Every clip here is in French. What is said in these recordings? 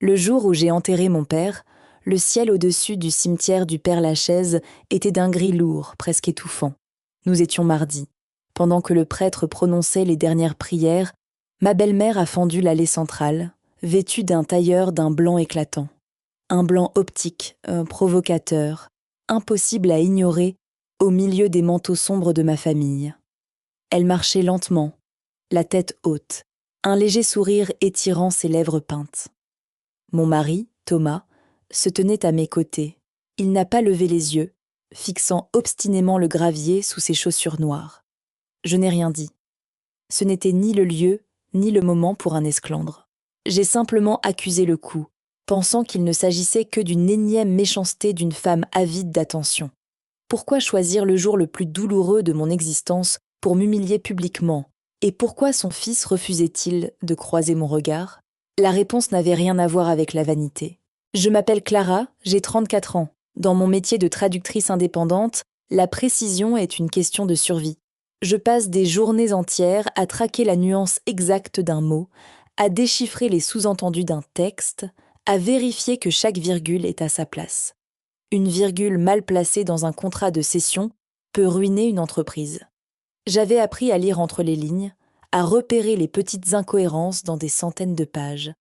Le jour où j'ai enterré mon père, le ciel au-dessus du cimetière du Père-Lachaise était d'un gris lourd, presque étouffant. Nous étions mardi. Pendant que le prêtre prononçait les dernières prières, ma belle-mère a fendu l'allée centrale, vêtue d'un tailleur d'un blanc éclatant. Un blanc optique, provocateur, impossible à ignorer au milieu des manteaux sombres de ma famille. Elle marchait lentement, la tête haute, un léger sourire étirant ses lèvres peintes. Mon mari, Thomas, se tenait à mes côtés. Il n'a pas levé les yeux, fixant obstinément le gravier sous ses chaussures noires. Je n'ai rien dit. Ce n'était ni le lieu, ni le moment pour un esclandre. J'ai simplement accusé le coup, pensant qu'il ne s'agissait que d'une énième méchanceté d'une femme avide d'attention. Pourquoi choisir le jour le plus douloureux de mon existence pour m'humilier publiquement? Et pourquoi son fils refusait-il de croiser mon regard? La réponse n'avait rien à voir avec la vanité. Je m'appelle Clara, j'ai 34 ans. Dans mon métier de traductrice indépendante, la précision est une question de survie. Je passe des journées entières à traquer la nuance exacte d'un mot, à déchiffrer les sous-entendus d'un texte, à vérifier que chaque virgule est à sa place. Une virgule mal placée dans un contrat de cession peut ruiner une entreprise. J'avais appris à lire entre les lignes, à repérer les petites incohérences dans des centaines de pages.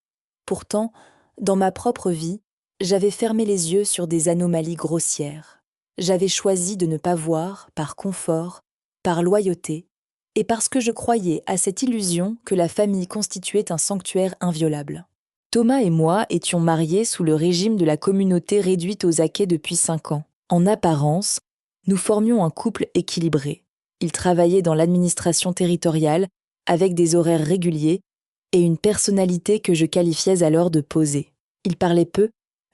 Pourtant, dans ma propre vie, j'avais fermé les yeux sur des anomalies grossières. J'avais choisi de ne pas voir, par confort, par loyauté, et parce que je croyais à cette illusion que la famille constituait un sanctuaire inviolable. Thomas et moi étions mariés sous le régime de la communauté réduite aux acquêts depuis 5 ans. En apparence, nous formions un couple équilibré. Il travaillait dans l'administration territoriale, avec des horaires réguliers, et une personnalité que je qualifiais alors de posée. Il parlait peu,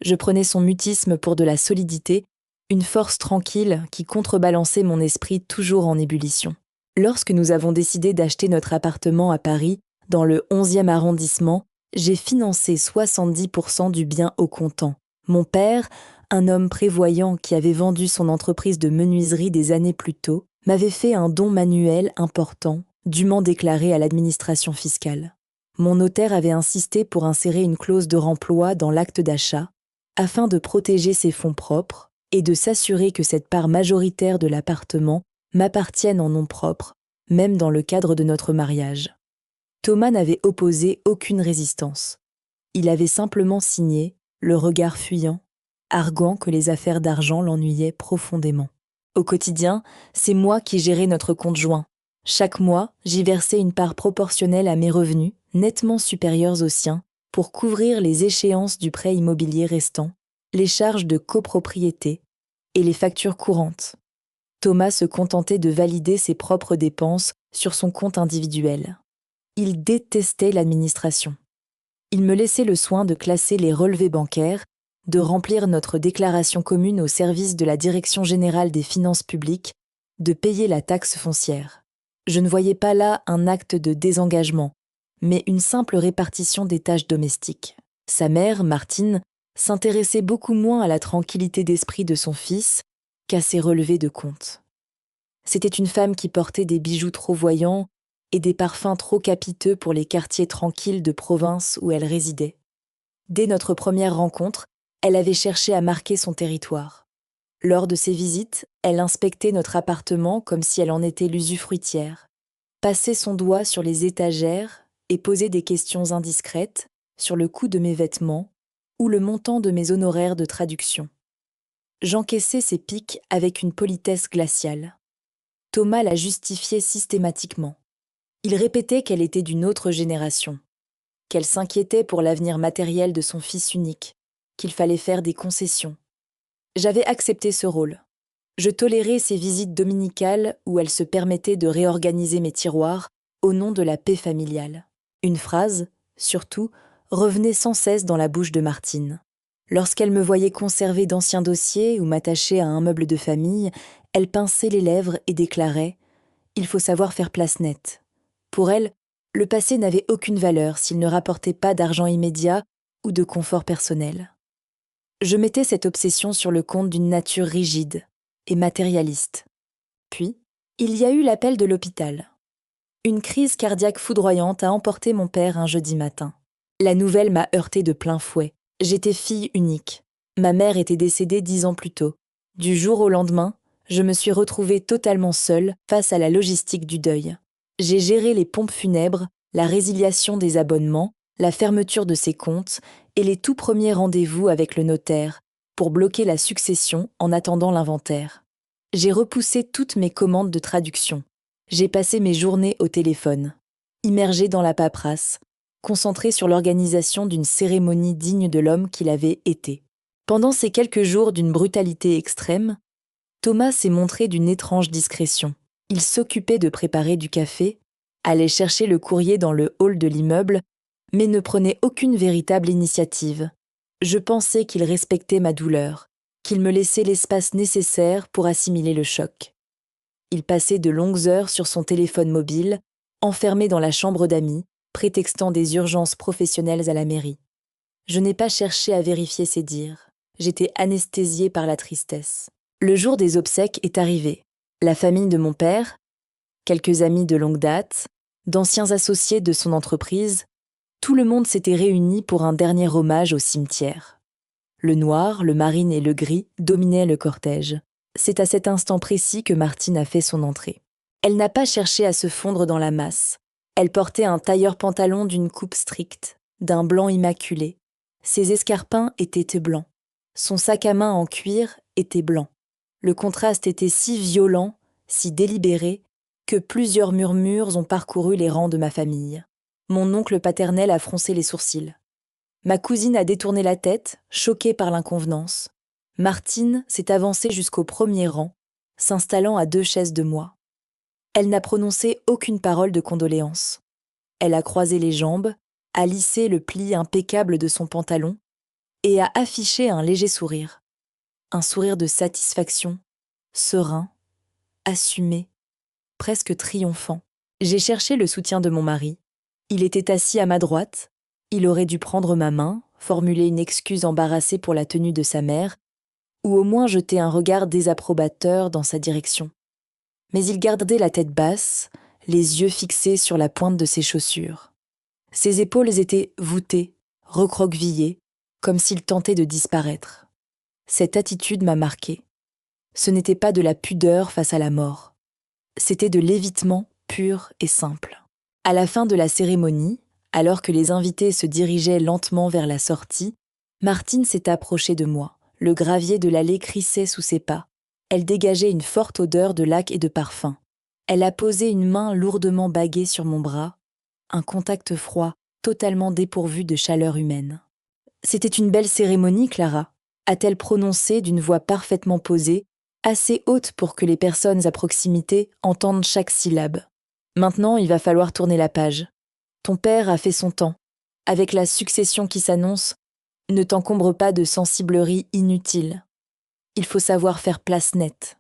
je prenais son mutisme pour de la solidité, une force tranquille qui contrebalançait mon esprit toujours en ébullition. Lorsque nous avons décidé d'acheter notre appartement à Paris, dans le 11e arrondissement, j'ai financé 70% du bien au comptant. Mon père, un homme prévoyant qui avait vendu son entreprise de menuiserie des années plus tôt, m'avait fait un don manuel important, dûment déclaré à l'administration fiscale. Mon notaire avait insisté pour insérer une clause de remploi dans l'acte d'achat, afin de protéger ses fonds propres et de s'assurer que cette part majoritaire de l'appartement m'appartienne en nom propre, même dans le cadre de notre mariage. Thomas n'avait opposé aucune résistance. Il avait simplement signé, le regard fuyant, arguant que les affaires d'argent l'ennuyaient profondément. Au quotidien, c'est moi qui gérais notre compte joint. Chaque mois, j'y versais une part proportionnelle à mes revenus, nettement supérieurs aux siens, pour couvrir les échéances du prêt immobilier restant, les charges de copropriété et les factures courantes. Thomas se contentait de valider ses propres dépenses sur son compte individuel. Il détestait l'administration. Il me laissait le soin de classer les relevés bancaires, de remplir notre déclaration commune au service de la Direction générale des finances publiques, de payer la taxe foncière. Je ne voyais pas là un acte de désengagement, mais une simple répartition des tâches domestiques. Sa mère, Martine, s'intéressait beaucoup moins à la tranquillité d'esprit de son fils qu'à ses relevés de compte. C'était une femme qui portait des bijoux trop voyants et des parfums trop capiteux pour les quartiers tranquilles de province où elle résidait. Dès notre première rencontre, elle avait cherché à marquer son territoire. Lors de ses visites, elle inspectait notre appartement comme si elle en était l'usufruitière, passait son doigt sur les étagères et posait des questions indiscrètes sur le coût de mes vêtements ou le montant de mes honoraires de traduction. J'encaissais ces piques avec une politesse glaciale. Thomas la justifiait systématiquement. Il répétait qu'elle était d'une autre génération, qu'elle s'inquiétait pour l'avenir matériel de son fils unique, qu'il fallait faire des concessions. J'avais accepté ce rôle. Je tolérais ces visites dominicales où elle se permettait de réorganiser mes tiroirs au nom de la paix familiale. Une phrase, surtout, revenait sans cesse dans la bouche de Martine. Lorsqu'elle me voyait conserver d'anciens dossiers ou m'attacher à un meuble de famille, elle pinçait les lèvres et déclarait « Il faut savoir faire place nette ». Pour elle, le passé n'avait aucune valeur s'il ne rapportait pas d'argent immédiat ou de confort personnel. Je mettais cette obsession sur le compte d'une nature rigide et matérialiste. Puis, il y a eu l'appel de l'hôpital. Une crise cardiaque foudroyante a emporté mon père un jeudi matin. La nouvelle m'a heurtée de plein fouet. J'étais fille unique. Ma mère était décédée 10 ans plus tôt. Du jour au lendemain, je me suis retrouvée totalement seule face à la logistique du deuil. J'ai géré les pompes funèbres, la résiliation des abonnements, la fermeture de ses comptes et les tout premiers rendez-vous avec le notaire pour bloquer la succession en attendant l'inventaire. J'ai repoussé toutes mes commandes de traduction. J'ai passé mes journées au téléphone, immergée dans la paperasse, concentrée sur l'organisation d'une cérémonie digne de l'homme qu'il avait été. Pendant ces quelques jours d'une brutalité extrême, Thomas s'est montré d'une étrange discrétion. Il s'occupait de préparer du café, allait chercher le courrier dans le hall de l'immeuble, mais ne prenait aucune véritable initiative. Je pensais qu'il respectait ma douleur, qu'il me laissait l'espace nécessaire pour assimiler le choc. Il passait de longues heures sur son téléphone mobile, enfermé dans la chambre d'amis, prétextant des urgences professionnelles à la mairie. Je n'ai pas cherché à vérifier ses dires. J'étais anesthésiée par la tristesse. Le jour des obsèques est arrivé. La famille de mon père, quelques amis de longue date, d'anciens associés de son entreprise, tout le monde s'était réuni pour un dernier hommage au cimetière. Le noir, le marine et le gris dominaient le cortège. C'est à cet instant précis que Martine a fait son entrée. Elle n'a pas cherché à se fondre dans la masse. Elle portait un tailleur-pantalon d'une coupe stricte, d'un blanc immaculé. Ses escarpins étaient blancs. Son sac à main en cuir était blanc. Le contraste était si violent, si délibéré, que plusieurs murmures ont parcouru les rangs de ma famille. Mon oncle paternel a froncé les sourcils. Ma cousine a détourné la tête, choquée par l'inconvenance. Martine s'est avancée jusqu'au premier rang, s'installant à 2 chaises de moi. Elle n'a prononcé aucune parole de condoléance. Elle a croisé les jambes, a lissé le pli impeccable de son pantalon et a affiché un léger sourire. Un sourire de satisfaction, serein, assumé, presque triomphant. J'ai cherché le soutien de mon mari. Il était assis à ma droite. Il aurait dû prendre ma main, formuler une excuse embarrassée pour la tenue de sa mère, ou au moins jeter un regard désapprobateur dans sa direction. Mais il gardait la tête basse, les yeux fixés sur la pointe de ses chaussures. Ses épaules étaient voûtées, recroquevillées, comme s'il tentait de disparaître. Cette attitude m'a marquée. Ce n'était pas de la pudeur face à la mort. C'était de l'évitement pur et simple. À la fin de la cérémonie, alors que les invités se dirigeaient lentement vers la sortie, Martine s'est approchée de moi. Le gravier de l'allée crissait sous ses pas. Elle dégageait une forte odeur de laque et de parfum. Elle a posé une main lourdement baguée sur mon bras, un contact froid, totalement dépourvu de chaleur humaine. « C'était une belle cérémonie, Clara », a-t-elle prononcé d'une voix parfaitement posée, assez haute pour que les personnes à proximité entendent chaque syllabe. « Maintenant, il va falloir tourner la page. Ton père a fait son temps. Avec la succession qui s'annonce, ne t'encombre pas de sensibleries inutiles. Il faut savoir faire place nette. »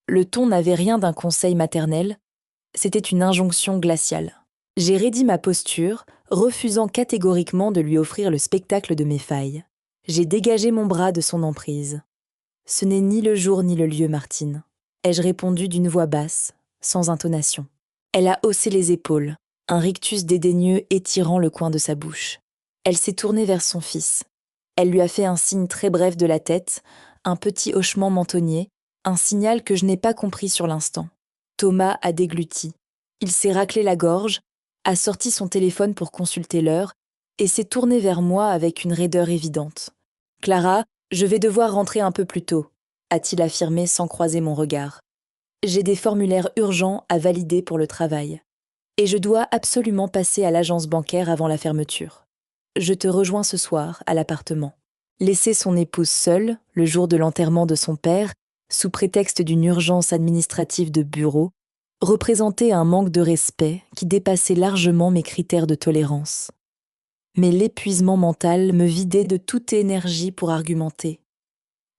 Le ton n'avait rien d'un conseil maternel, c'était une injonction glaciale. J'ai raidi ma posture, refusant catégoriquement de lui offrir le spectacle de mes failles. J'ai dégagé mon bras de son emprise. « Ce n'est ni le jour ni le lieu, Martine », ai-je répondu d'une voix basse, sans intonation. Elle a haussé les épaules, un rictus dédaigneux étirant le coin de sa bouche. Elle s'est tournée vers son fils. Elle lui a fait un signe très bref de la tête, un petit hochement mentonnier, un signal que je n'ai pas compris sur l'instant. Thomas a dégluti. Il s'est raclé la gorge, a sorti son téléphone pour consulter l'heure et s'est tourné vers moi avec une raideur évidente. « Clara, je vais devoir rentrer un peu plus tôt », a-t-il affirmé sans croiser mon regard. « J'ai des formulaires urgents à valider pour le travail. Et je dois absolument passer à l'agence bancaire avant la fermeture. Je te rejoins ce soir à l'appartement. » Laisser son épouse seule, le jour de l'enterrement de son père, sous prétexte d'une urgence administrative de bureau, représentait un manque de respect qui dépassait largement mes critères de tolérance. Mais l'épuisement mental me vidait de toute énergie pour argumenter.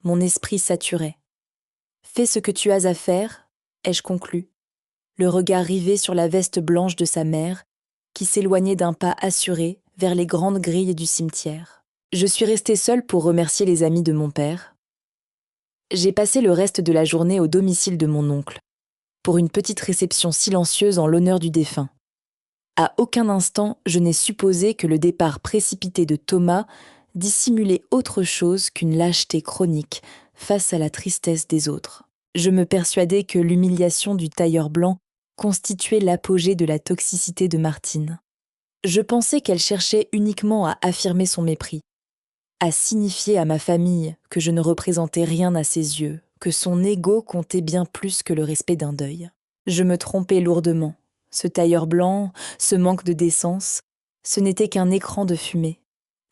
Mon esprit saturait. « Fais ce que tu as à faire », ai-je conclu, le regard rivé sur la veste blanche de sa mère, qui s'éloignait d'un pas assuré vers les grandes grilles du cimetière. Je suis restée seule pour remercier les amis de mon père. J'ai passé le reste de la journée au domicile de mon oncle, pour une petite réception silencieuse en l'honneur du défunt. À aucun instant, je n'ai supposé que le départ précipité de Thomas dissimulait autre chose qu'une lâcheté chronique face à la tristesse des autres. Je me persuadais que l'humiliation du tailleur blanc constituait l'apogée de la toxicité de Martine. Je pensais qu'elle cherchait uniquement à affirmer son mépris, à signifier à ma famille que je ne représentais rien à ses yeux, que son ego comptait bien plus que le respect d'un deuil. Je me trompais lourdement. Ce tailleur blanc, ce manque de décence, ce n'était qu'un écran de fumée.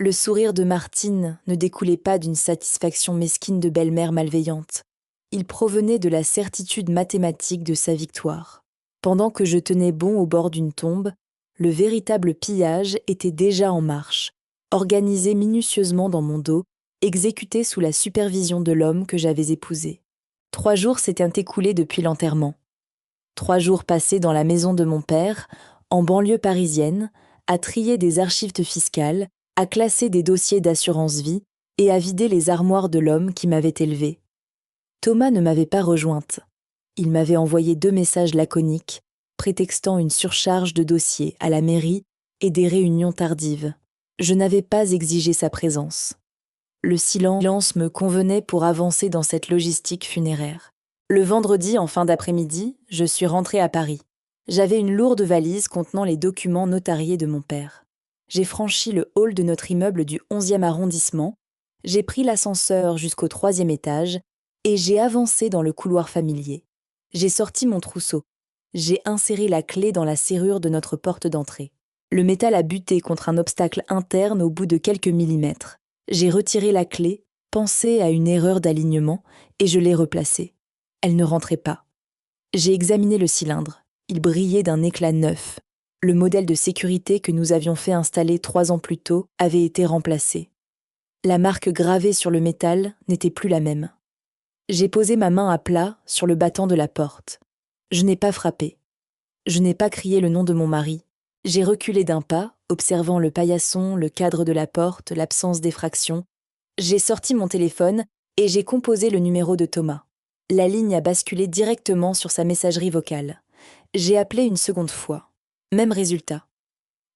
Le sourire de Martine ne découlait pas d'une satisfaction mesquine de belle-mère malveillante. Il provenait de la certitude mathématique de sa victoire. Pendant que je tenais bon au bord d'une tombe, le véritable pillage était déjà en marche, organisé minutieusement dans mon dos, exécuté sous la supervision de l'homme que j'avais épousé. 3 jours s'étaient écoulés depuis l'enterrement. 3 jours passés dans la maison de mon père, en banlieue parisienne, à trier des archives fiscales, à classer des dossiers d'assurance vie et à vider les armoires de l'homme qui m'avait élevé. Thomas ne m'avait pas rejointe. Il m'avait envoyé 2 messages laconiques, prétextant une surcharge de dossiers à la mairie et des réunions tardives. Je n'avais pas exigé sa présence. Le silence me convenait pour avancer dans cette logistique funéraire. Le vendredi, en fin d'après-midi, je suis rentrée à Paris. J'avais une lourde valise contenant les documents notariés de mon père. J'ai franchi le hall de notre immeuble du 11e arrondissement, j'ai pris l'ascenseur jusqu'au 3e étage et j'ai avancé dans le couloir familier. J'ai sorti mon trousseau. J'ai inséré la clé dans la serrure de notre porte d'entrée. Le métal a buté contre un obstacle interne au bout de quelques millimètres. J'ai retiré la clé, pensé à une erreur d'alignement, et je l'ai replacée. Elle ne rentrait pas. J'ai examiné le cylindre. Il brillait d'un éclat neuf. Le modèle de sécurité que nous avions fait installer 3 ans plus tôt avait été remplacé. La marque gravée sur le métal n'était plus la même. J'ai posé ma main à plat sur le battant de la porte. Je n'ai pas frappé. Je n'ai pas crié le nom de mon mari. J'ai reculé d'un pas, observant le paillasson, le cadre de la porte, l'absence d'effraction. J'ai sorti mon téléphone et j'ai composé le numéro de Thomas. La ligne a basculé directement sur sa messagerie vocale. J'ai appelé une seconde fois. Même résultat.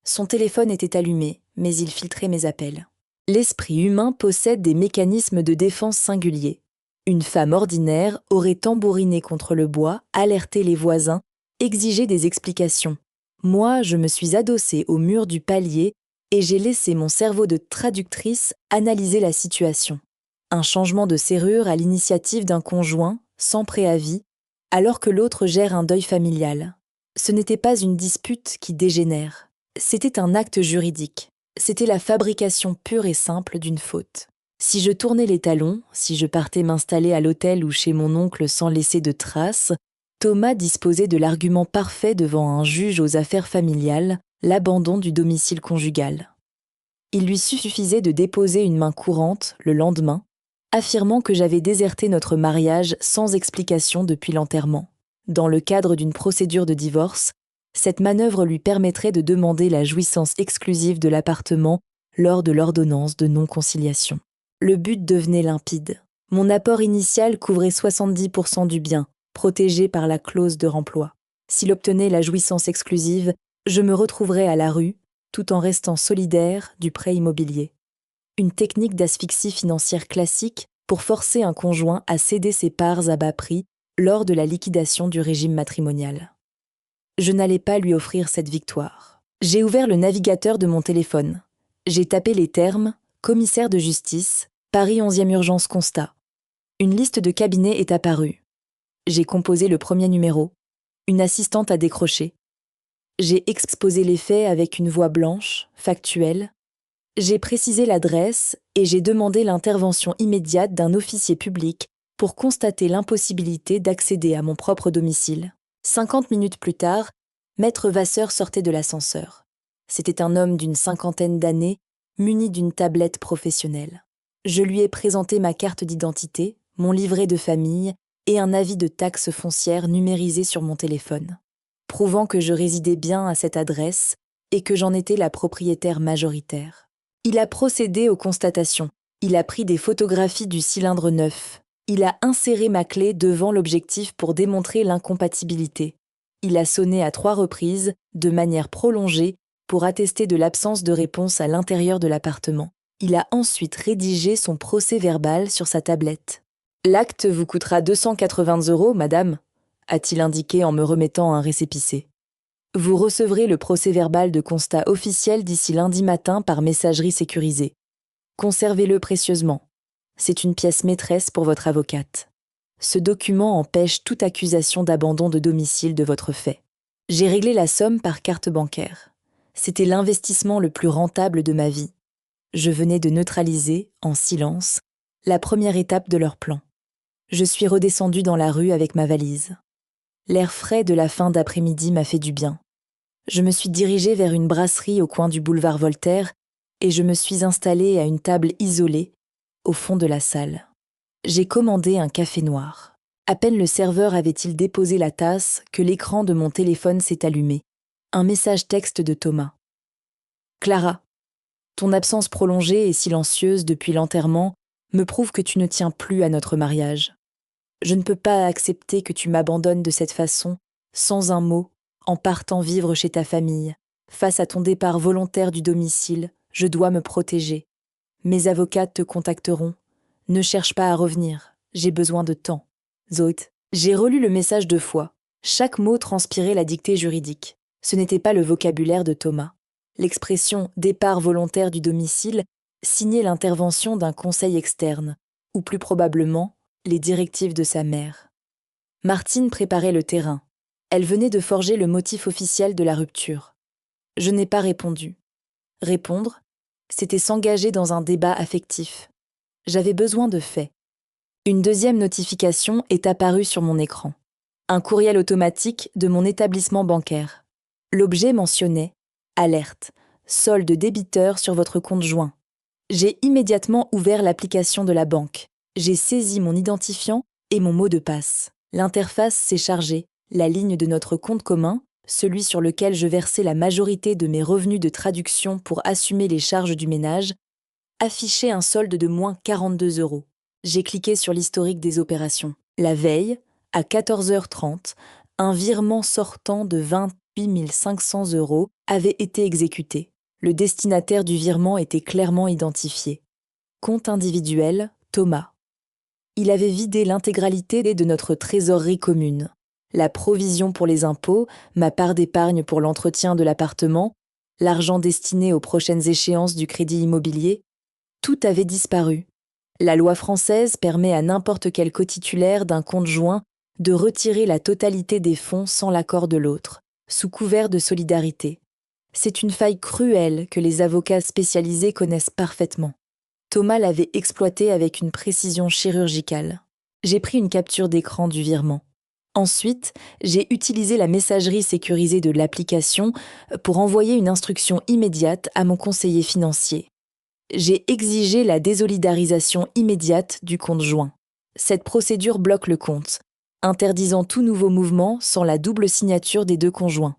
Son téléphone était allumé, mais il filtrait mes appels. L'esprit humain possède des mécanismes de défense singuliers. Une femme ordinaire aurait tambouriné contre le bois, alerté les voisins, exigé des explications. Moi, je me suis adossée au mur du palier et j'ai laissé mon cerveau de traductrice analyser la situation. Un changement de serrure à l'initiative d'un conjoint, sans préavis, alors que l'autre gère un deuil familial. Ce n'était pas une dispute qui dégénère. C'était un acte juridique. C'était la fabrication pure et simple d'une faute. Si je tournais les talons, si je partais m'installer à l'hôtel ou chez mon oncle sans laisser de traces, Thomas disposait de l'argument parfait devant un juge aux affaires familiales, l'abandon du domicile conjugal. Il lui suffisait de déposer une main courante le lendemain, affirmant que j'avais déserté notre mariage sans explication depuis l'enterrement. Dans le cadre d'une procédure de divorce, cette manœuvre lui permettrait de demander la jouissance exclusive de l'appartement lors de l'ordonnance de non-conciliation. Le but devenait limpide. Mon apport initial couvrait 70% du bien, protégé par la clause de remploi. S'il obtenait la jouissance exclusive, je me retrouverais à la rue, tout en restant solidaire du prêt immobilier. Une technique d'asphyxie financière classique pour forcer un conjoint à céder ses parts à bas prix lors de la liquidation du régime matrimonial. Je n'allais pas lui offrir cette victoire. J'ai ouvert le navigateur de mon téléphone. J'ai tapé les termes « commissaire de justice », Paris 11e urgence constat. Une liste de cabinets est apparue. J'ai composé le premier numéro. Une assistante a décroché. J'ai exposé les faits avec une voix blanche, factuelle. J'ai précisé l'adresse et j'ai demandé l'intervention immédiate d'un officier public pour constater l'impossibilité d'accéder à mon propre domicile. 50 minutes plus tard, Maître Vasseur sortait de l'ascenseur. C'était un homme d'une 50aine d'années, muni d'une tablette professionnelle. Je lui ai présenté ma carte d'identité, mon livret de famille et un avis de taxe foncière numérisé sur mon téléphone, prouvant que je résidais bien à cette adresse et que j'en étais la propriétaire majoritaire. Il a procédé aux constatations. Il a pris des photographies du cylindre neuf. Il a inséré ma clé devant l'objectif pour démontrer l'incompatibilité. Il a sonné à 3 reprises, de manière prolongée, pour attester de l'absence de réponse à l'intérieur de l'appartement. Il a ensuite rédigé son procès-verbal sur sa tablette. « L'acte vous coûtera 280 €, madame », a-t-il indiqué en me remettant un récépissé. « Vous recevrez le procès-verbal de constat officiel d'ici lundi matin par messagerie sécurisée. Conservez-le précieusement. C'est une pièce maîtresse pour votre avocate. Ce document empêche toute accusation d'abandon de domicile de votre fait. J'ai réglé la somme par carte bancaire. C'était l'investissement le plus rentable de ma vie. Je venais de neutraliser, en silence, la première étape de leur plan. Je suis redescendue dans la rue avec ma valise. L'air frais de la fin d'après-midi m'a fait du bien. Je me suis dirigée vers une brasserie au coin du boulevard Voltaire et je me suis installée à une table isolée, au fond de la salle. J'ai commandé un café noir. À peine le serveur avait-il déposé la tasse que l'écran de mon téléphone s'est allumé. Un message texte de Thomas. « Clara, ton absence prolongée et silencieuse depuis l'enterrement me prouve que tu ne tiens plus à notre mariage. Je ne peux pas accepter que tu m'abandonnes de cette façon, sans un mot, en partant vivre chez ta famille. Face à ton départ volontaire du domicile, je dois me protéger. Mes avocates te contacteront. Ne cherche pas à revenir, j'ai besoin de temps. Zoït. » J'ai relu le message 2 fois. Chaque mot transpirait la dictée juridique. Ce n'était pas le vocabulaire de Thomas. L'expression « départ volontaire du domicile » signait l'intervention d'un conseil externe, ou plus probablement, les directives de sa mère. Martine préparait le terrain. Elle venait de forger le motif officiel de la rupture. Je n'ai pas répondu. Répondre, c'était s'engager dans un débat affectif. J'avais besoin de faits. Une deuxième notification est apparue sur mon écran. Un courriel automatique de mon établissement bancaire. L'objet mentionnait « Alerte, solde débiteur sur votre compte joint ». J'ai immédiatement ouvert l'application de la banque. J'ai saisi mon identifiant et mon mot de passe. L'interface s'est chargée. La ligne de notre compte commun, celui sur lequel je versais la majorité de mes revenus de traduction pour assumer les charges du ménage, affichait un solde de moins 42 €. J'ai cliqué sur l'historique des opérations. La veille, à 14h30, un virement sortant de 28 500 € avait été exécuté. Le destinataire du virement était clairement identifié. Compte individuel, Thomas. Il avait vidé l'intégralité de notre trésorerie commune. La provision pour les impôts, ma part d'épargne pour l'entretien de l'appartement, l'argent destiné aux prochaines échéances du crédit immobilier, tout avait disparu. La loi française permet à n'importe quel cotitulaire d'un compte joint de retirer la totalité des fonds sans l'accord de l'autre, sous couvert de solidarité. C'est une faille cruelle que les avocats spécialisés connaissent parfaitement. Thomas l'avait exploitée avec une précision chirurgicale. J'ai pris une capture d'écran du virement. Ensuite, j'ai utilisé la messagerie sécurisée de l'application pour envoyer une instruction immédiate à mon conseiller financier. J'ai exigé la désolidarisation immédiate du compte joint. Cette procédure bloque le compte, interdisant tout nouveau mouvement sans la double signature des 2 conjoints.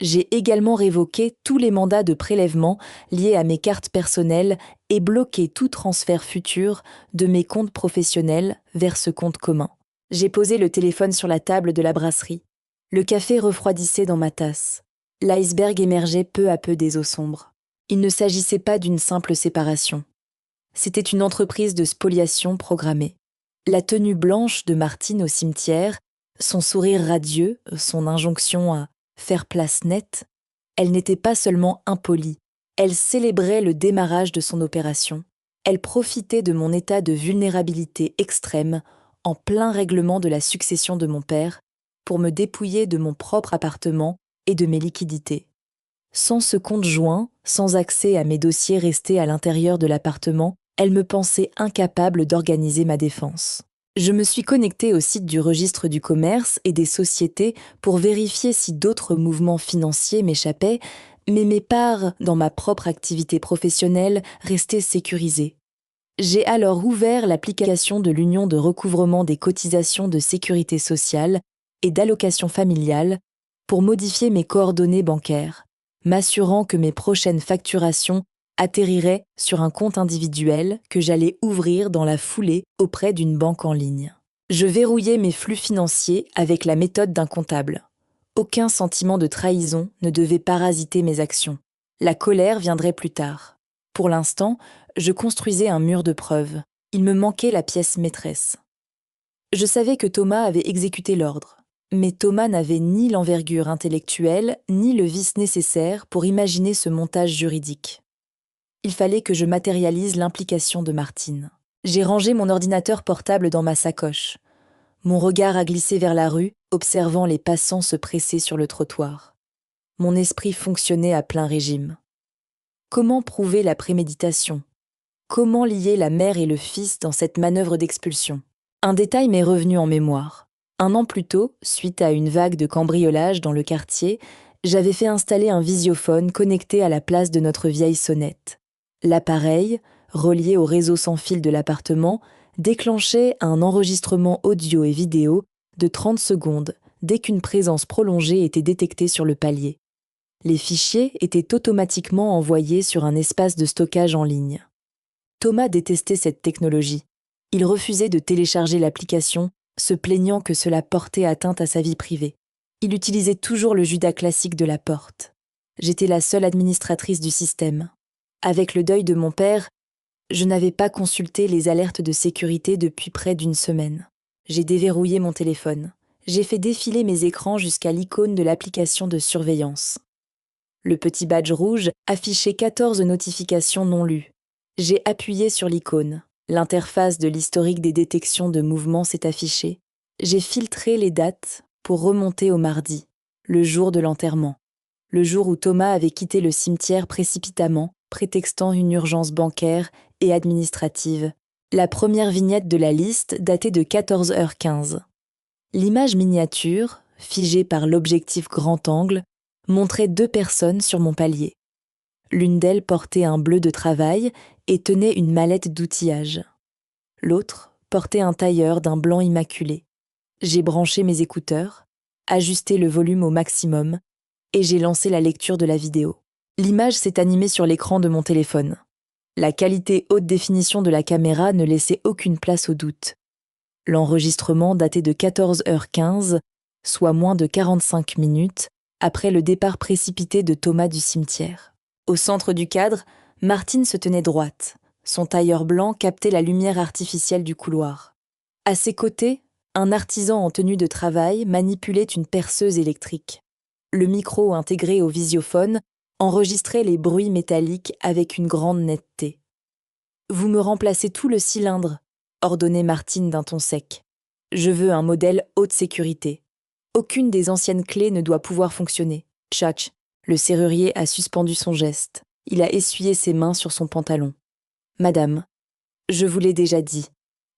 J'ai également révoqué tous les mandats de prélèvement liés à mes cartes personnelles et bloqué tout transfert futur de mes comptes professionnels vers ce compte commun. J'ai posé le téléphone sur la table de la brasserie. Le café refroidissait dans ma tasse. L'iceberg émergeait peu à peu des eaux sombres. Il ne s'agissait pas d'une simple séparation. C'était une entreprise de spoliation programmée. La tenue blanche de Martine au cimetière, son sourire radieux, son injonction à faire place nette, elle n'était pas seulement impolie, elle célébrait le démarrage de son opération. Elle profitait de mon état de vulnérabilité extrême, en plein règlement de la succession de mon père, pour me dépouiller de mon propre appartement et de mes liquidités. Sans ce compte joint, sans accès à mes dossiers restés à l'intérieur de l'appartement, elle me pensait incapable d'organiser ma défense. Je me suis connectée au site du registre du commerce et des sociétés pour vérifier si d'autres mouvements financiers m'échappaient, mais mes parts dans ma propre activité professionnelle restaient sécurisées. J'ai alors ouvert l'application de l'Union de recouvrement des cotisations de sécurité sociale et d'allocation familiale pour modifier mes coordonnées bancaires, m'assurant que mes prochaines facturations atterrirait sur un compte individuel que j'allais ouvrir dans la foulée auprès d'une banque en ligne. Je verrouillais mes flux financiers avec la méthode d'un comptable. Aucun sentiment de trahison ne devait parasiter mes actions. La colère viendrait plus tard. Pour l'instant, je construisais un mur de preuves. Il me manquait la pièce maîtresse. Je savais que Thomas avait exécuté l'ordre, mais Thomas n'avait ni l'envergure intellectuelle, ni le vice nécessaire pour imaginer ce montage juridique. Il fallait que je matérialise l'implication de Martine. J'ai rangé mon ordinateur portable dans ma sacoche. Mon regard a glissé vers la rue, observant les passants se presser sur le trottoir. Mon esprit fonctionnait à plein régime. Comment prouver la préméditation ? Comment lier la mère et le fils dans cette manœuvre d'expulsion ? Un détail m'est revenu en mémoire. 1 an plus tôt, suite à une vague de cambriolage dans le quartier, j'avais fait installer un visiophone connecté à la place de notre vieille sonnette. L'appareil, relié au réseau sans fil de l'appartement, déclenchait un enregistrement audio et vidéo de 30 secondes dès qu'une présence prolongée était détectée sur le palier. Les fichiers étaient automatiquement envoyés sur un espace de stockage en ligne. Thomas détestait cette technologie. Il refusait de télécharger l'application, se plaignant que cela portait atteinte à sa vie privée. Il utilisait toujours le Judas classique de la porte. J'étais la seule administratrice du système. Avec le deuil de mon père, je n'avais pas consulté les alertes de sécurité depuis près d'1 semaine. J'ai déverrouillé mon téléphone. J'ai fait défiler mes écrans jusqu'à l'icône de l'application de surveillance. Le petit badge rouge affichait 14 notifications non lues. J'ai appuyé sur l'icône. L'interface de l'historique des détections de mouvements s'est affichée. J'ai filtré les dates pour remonter au mardi, le jour de l'enterrement, le jour où Thomas avait quitté le cimetière précipitamment, prétextant une urgence bancaire et administrative. La première vignette de la liste datait de 14h15. L'image miniature, figée par l'objectif grand angle, montrait 2 personnes sur mon palier. L'une d'elles portait un bleu de travail et tenait une mallette d'outillage. L'autre portait un tailleur d'un blanc immaculé. J'ai branché mes écouteurs, ajusté le volume au maximum et j'ai lancé la lecture de la vidéo. L'image s'est animée sur l'écran de mon téléphone. La qualité haute définition de la caméra ne laissait aucune place au doute. L'enregistrement datait de 14h15, soit moins de 45 minutes, après le départ précipité de Thomas du cimetière. Au centre du cadre, Martine se tenait droite. Son tailleur blanc captait la lumière artificielle du couloir. À ses côtés, un artisan en tenue de travail manipulait une perceuse électrique. Le micro intégré au visiophone enregistrait les bruits métalliques avec une grande netteté. « Vous me remplacez tout le cylindre », ordonnait Martine d'un ton sec. « Je veux un modèle haute sécurité. Aucune des anciennes clés ne doit pouvoir fonctionner. » Tchatch. Le serrurier a suspendu son geste. Il a essuyé ses mains sur son pantalon. « Madame, je vous l'ai déjà dit.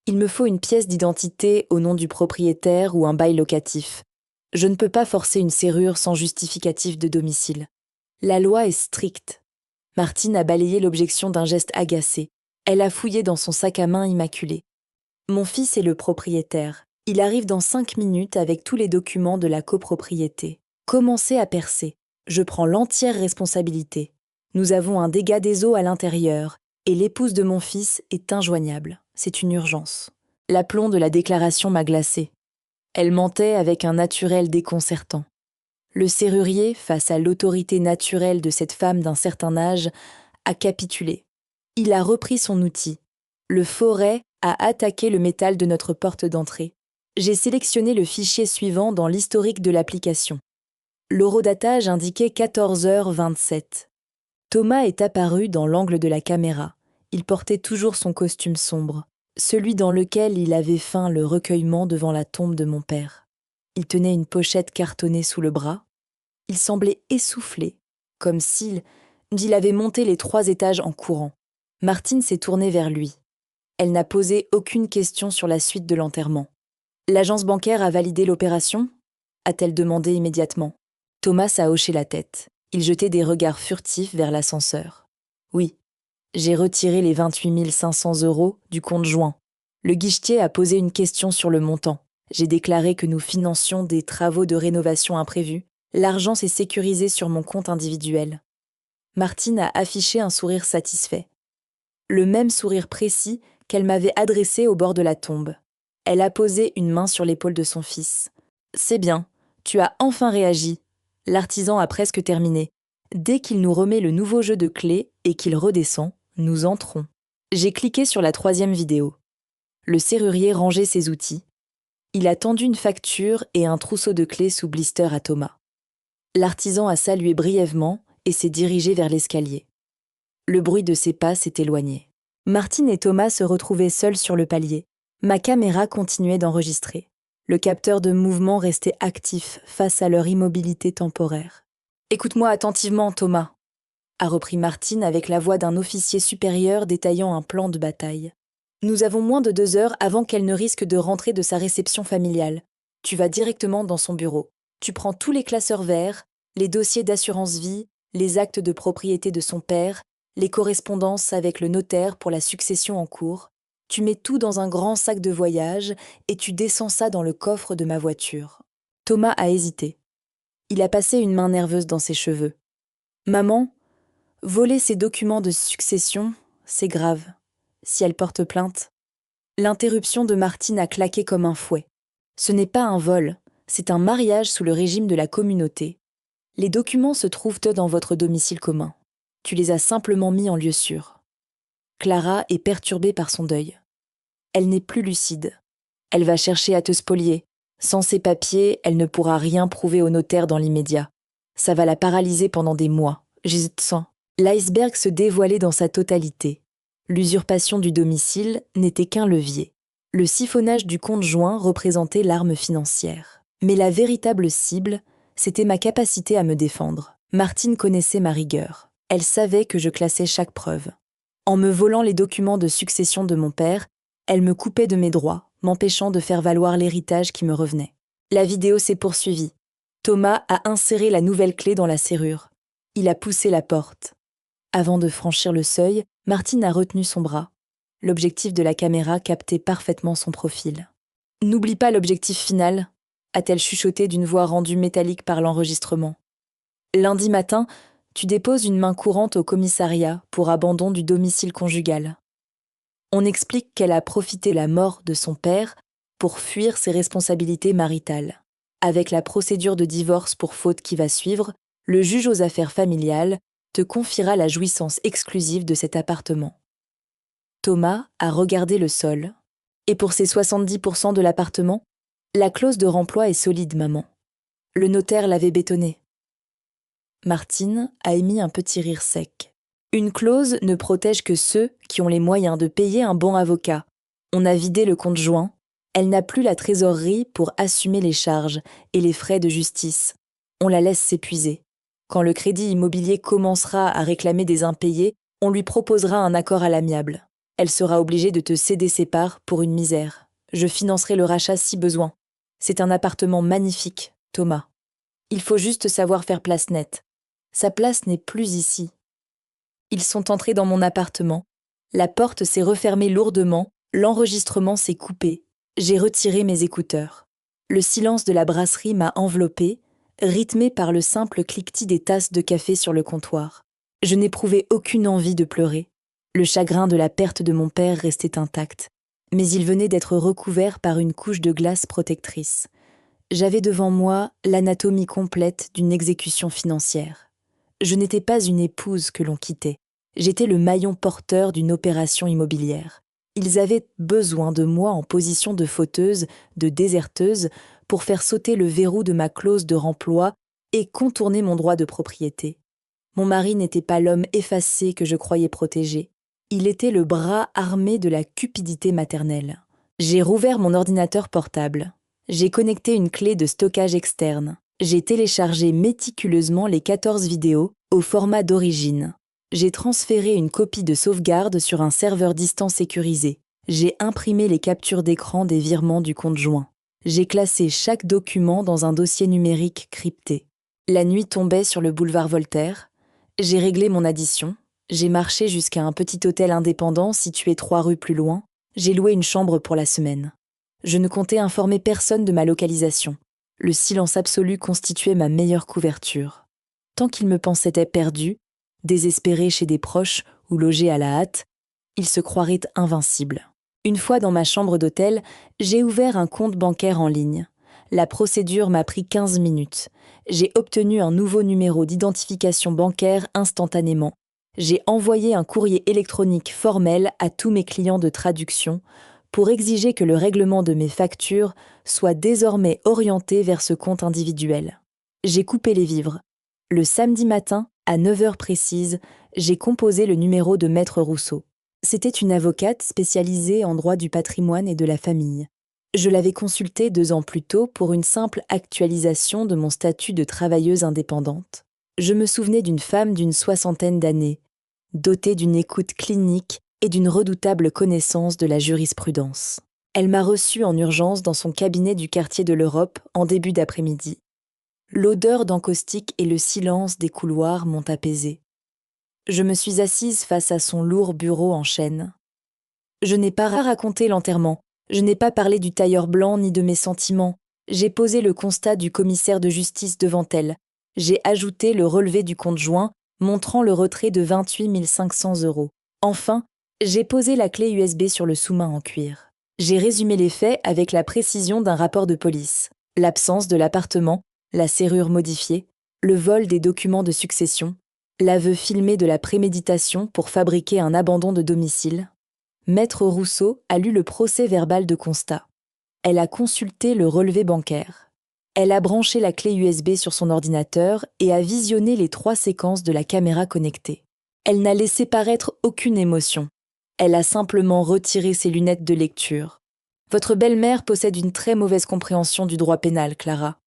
Il me faut une pièce d'identité au nom du propriétaire ou un bail locatif. Je ne peux pas forcer une serrure sans justificatif de domicile. La loi est stricte. » Martine a balayé l'objection d'un geste agacé. Elle a fouillé dans son sac à main immaculé. « Mon fils est le propriétaire. Il arrive dans 5 minutes avec tous les documents de la copropriété. Commencez à percer. Je prends l'entière responsabilité. Nous avons un dégât des eaux à l'intérieur et l'épouse de mon fils est injoignable. C'est une urgence. » L'aplomb de la déclaration m'a glacée. Elle mentait avec un naturel déconcertant. Le serrurier, face à l'autorité naturelle de cette femme d'un certain âge, a capitulé. Il a repris son outil. Le forêt a attaqué le métal de notre porte d'entrée. J'ai sélectionné le fichier suivant dans l'historique de l'application. L'horodatage indiquait 14h27. Thomas est apparu dans l'angle de la caméra. Il portait toujours son costume sombre, celui dans lequel il avait feint le recueillement devant la tombe de mon père. Il tenait une pochette cartonnée sous le bras. Il semblait essoufflé, comme s'il avait monté les 3 étages en courant. Martine s'est tournée vers lui. Elle n'a posé aucune question sur la suite de l'enterrement. « L'agence bancaire a validé l'opération ?» a-t-elle demandé immédiatement. Thomas a hoché la tête. Il jetait des regards furtifs vers l'ascenseur. « Oui, j'ai retiré les 28 500 € du compte joint. Le guichetier a posé une question sur le montant. J'ai déclaré que nous financions des travaux de rénovation imprévus. L'argent s'est sécurisé sur mon compte individuel. » Martine a affiché un sourire satisfait. Le même sourire précis qu'elle m'avait adressé au bord de la tombe. Elle a posé une main sur l'épaule de son fils. « C'est bien, Tu as enfin réagi. L'artisan a presque terminé. Dès qu'il nous remet le nouveau jeu de clés et qu'il redescend, nous entrons. J'ai cliqué sur la 3e vidéo. Le serrurier rangeait ses outils. Il a tendu une facture et un trousseau de clés sous blister à Thomas. L'artisan a salué brièvement et s'est dirigé vers l'escalier. Le bruit de ses pas s'est éloigné. Martine et Thomas se retrouvaient seuls sur le palier. Ma caméra continuait d'enregistrer. Le capteur de mouvement restait actif face à leur immobilité temporaire. « Écoute-moi attentivement, Thomas », a repris Martine avec la voix d'un officier supérieur détaillant un plan de bataille. « Nous avons moins de 2 heures avant qu'elle ne risque de rentrer de sa réception familiale. Tu vas directement dans son bureau. Tu prends tous les classeurs verts, les dossiers d'assurance vie, les actes de propriété de son père, les correspondances avec le notaire pour la succession en cours. Tu mets tout dans un grand sac de voyage et tu descends ça dans le coffre de ma voiture. » Thomas a hésité. Il a passé une main nerveuse dans ses cheveux. « Maman, voler ces documents de succession, c'est grave. Si elle porte plainte. » L'interruption de Martine a claqué comme un fouet. Ce n'est pas un vol, c'est un mariage sous le régime de la communauté. Les documents se trouvent dans votre domicile commun. Tu les as simplement mis en lieu sûr. Clara est perturbée par son deuil. Elle n'est plus lucide. Elle va chercher à te spolier. Sans ces papiers, elle ne pourra rien prouver au notaire dans l'immédiat. Ça va la paralyser pendant des mois. J'y sens. L'iceberg se dévoilait dans sa totalité. L'usurpation du domicile n'était qu'un levier. Le siphonnage du compte joint représentait l'arme financière. Mais la véritable cible, c'était ma capacité à me défendre. Martine connaissait ma rigueur. Elle savait que je classais chaque preuve. En me volant les documents de succession de mon père, elle me coupait de mes droits, m'empêchant de faire valoir l'héritage qui me revenait. La vidéo s'est poursuivie. Thomas a inséré la nouvelle clé dans la serrure. Il a poussé la porte. Avant de franchir le seuil, Martine a retenu son bras. L'objectif de la caméra captait parfaitement son profil. « N'oublie pas l'objectif final », a-t-elle chuchoté d'une voix rendue métallique par l'enregistrement. « Lundi matin, tu déposes une main courante au commissariat pour abandon du domicile conjugal. On explique qu'elle a profité de la mort de son père pour fuir ses responsabilités maritales. Avec la procédure de divorce pour faute qui va suivre, le juge aux affaires familiales te confiera la jouissance exclusive de cet appartement. » Thomas a regardé le sol. « Et pour ces 70% de l'appartement, la clause de remploi est solide, maman. Le notaire l'avait bétonné. » Martine a émis un petit rire sec. « Une clause ne protège que ceux qui ont les moyens de payer un bon avocat. On a vidé le compte joint. Elle n'a plus la trésorerie pour assumer les charges et les frais de justice. On la laisse s'épuiser. Quand le crédit immobilier commencera à réclamer des impayés, on lui proposera un accord à l'amiable. Elle sera obligée de te céder ses parts pour une misère. Je financerai le rachat si besoin. C'est un appartement magnifique, Thomas. Il faut juste savoir faire place nette. Sa place n'est plus ici. » Ils sont entrés dans mon appartement. La porte s'est refermée lourdement, l'enregistrement s'est coupé. J'ai retiré mes écouteurs. Le silence de la brasserie m'a enveloppée, rythmé par le simple cliquetis des tasses de café sur le comptoir. Je n'éprouvais aucune envie de pleurer. Le chagrin de la perte de mon père restait intact, mais il venait d'être recouvert par une couche de glace protectrice. J'avais devant moi l'anatomie complète d'une exécution financière. Je n'étais pas une épouse que l'on quittait. J'étais le maillon porteur d'une opération immobilière. Ils avaient besoin de moi en position de fauteuse, de déserteuse, pour faire sauter le verrou de ma clause de remploi et contourner mon droit de propriété. Mon mari n'était pas l'homme effacé que je croyais protégé. Il était le bras armé de la cupidité maternelle. J'ai rouvert mon ordinateur portable. J'ai connecté une clé de stockage externe. J'ai téléchargé méticuleusement les 14 vidéos au format d'origine. J'ai transféré une copie de sauvegarde sur un serveur distant sécurisé. J'ai imprimé les captures d'écran des virements du compte joint. J'ai classé chaque document dans un dossier numérique crypté. La nuit tombait sur le boulevard Voltaire. J'ai réglé mon addition. J'ai marché jusqu'à un petit hôtel indépendant situé 3 rues plus loin. J'ai loué une chambre pour la semaine. Je ne comptais informer personne de ma localisation. Le silence absolu constituait ma meilleure couverture. Tant qu'il me pensait perdu, désespéré chez des proches ou logé à la hâte, il se croirait invincible. Une fois dans ma chambre d'hôtel, j'ai ouvert un compte bancaire en ligne. La procédure m'a pris 15 minutes. J'ai obtenu un nouveau numéro d'identification bancaire instantanément. J'ai envoyé un courrier électronique formel à tous mes clients de traduction pour exiger que le règlement de mes factures soit désormais orienté vers ce compte individuel. J'ai coupé les vivres. Le samedi matin, à 9 heures précises, j'ai composé le numéro de Maître Rousseau. C'était une avocate spécialisée en droit du patrimoine et de la famille. Je l'avais consultée 2 ans plus tôt pour une simple actualisation de mon statut de travailleuse indépendante. Je me souvenais d'une femme d'une 60aine d'années, dotée d'une écoute clinique et d'une redoutable connaissance de la jurisprudence. Elle m'a reçue en urgence dans son cabinet du quartier de l'Europe en début d'après-midi. L'odeur d'encaustique et le silence des couloirs m'ont apaisée. Je me suis assise face à son lourd bureau en chêne. Je n'ai pas raconté l'enterrement, je n'ai pas parlé du tailleur blanc ni de mes sentiments. J'ai posé le constat du commissaire de justice devant elle. J'ai ajouté le relevé du compte joint, montrant le retrait de 28 500 €. Enfin, j'ai posé la clé USB sur le sous-main en cuir. J'ai résumé les faits avec la précision d'un rapport de police. L'absence de l'appartement, la serrure modifiée, le vol des documents de succession, l'aveu filmé de la préméditation pour fabriquer un abandon de domicile. Maître Rousseau a lu le procès-verbal de constat. Elle a consulté le relevé bancaire. Elle a branché la clé USB sur son ordinateur et a visionné les 3 séquences de la caméra connectée. Elle n'a laissé paraître aucune émotion. Elle a simplement retiré ses lunettes de lecture. « Votre belle-mère possède une très mauvaise compréhension du droit pénal, Clara »,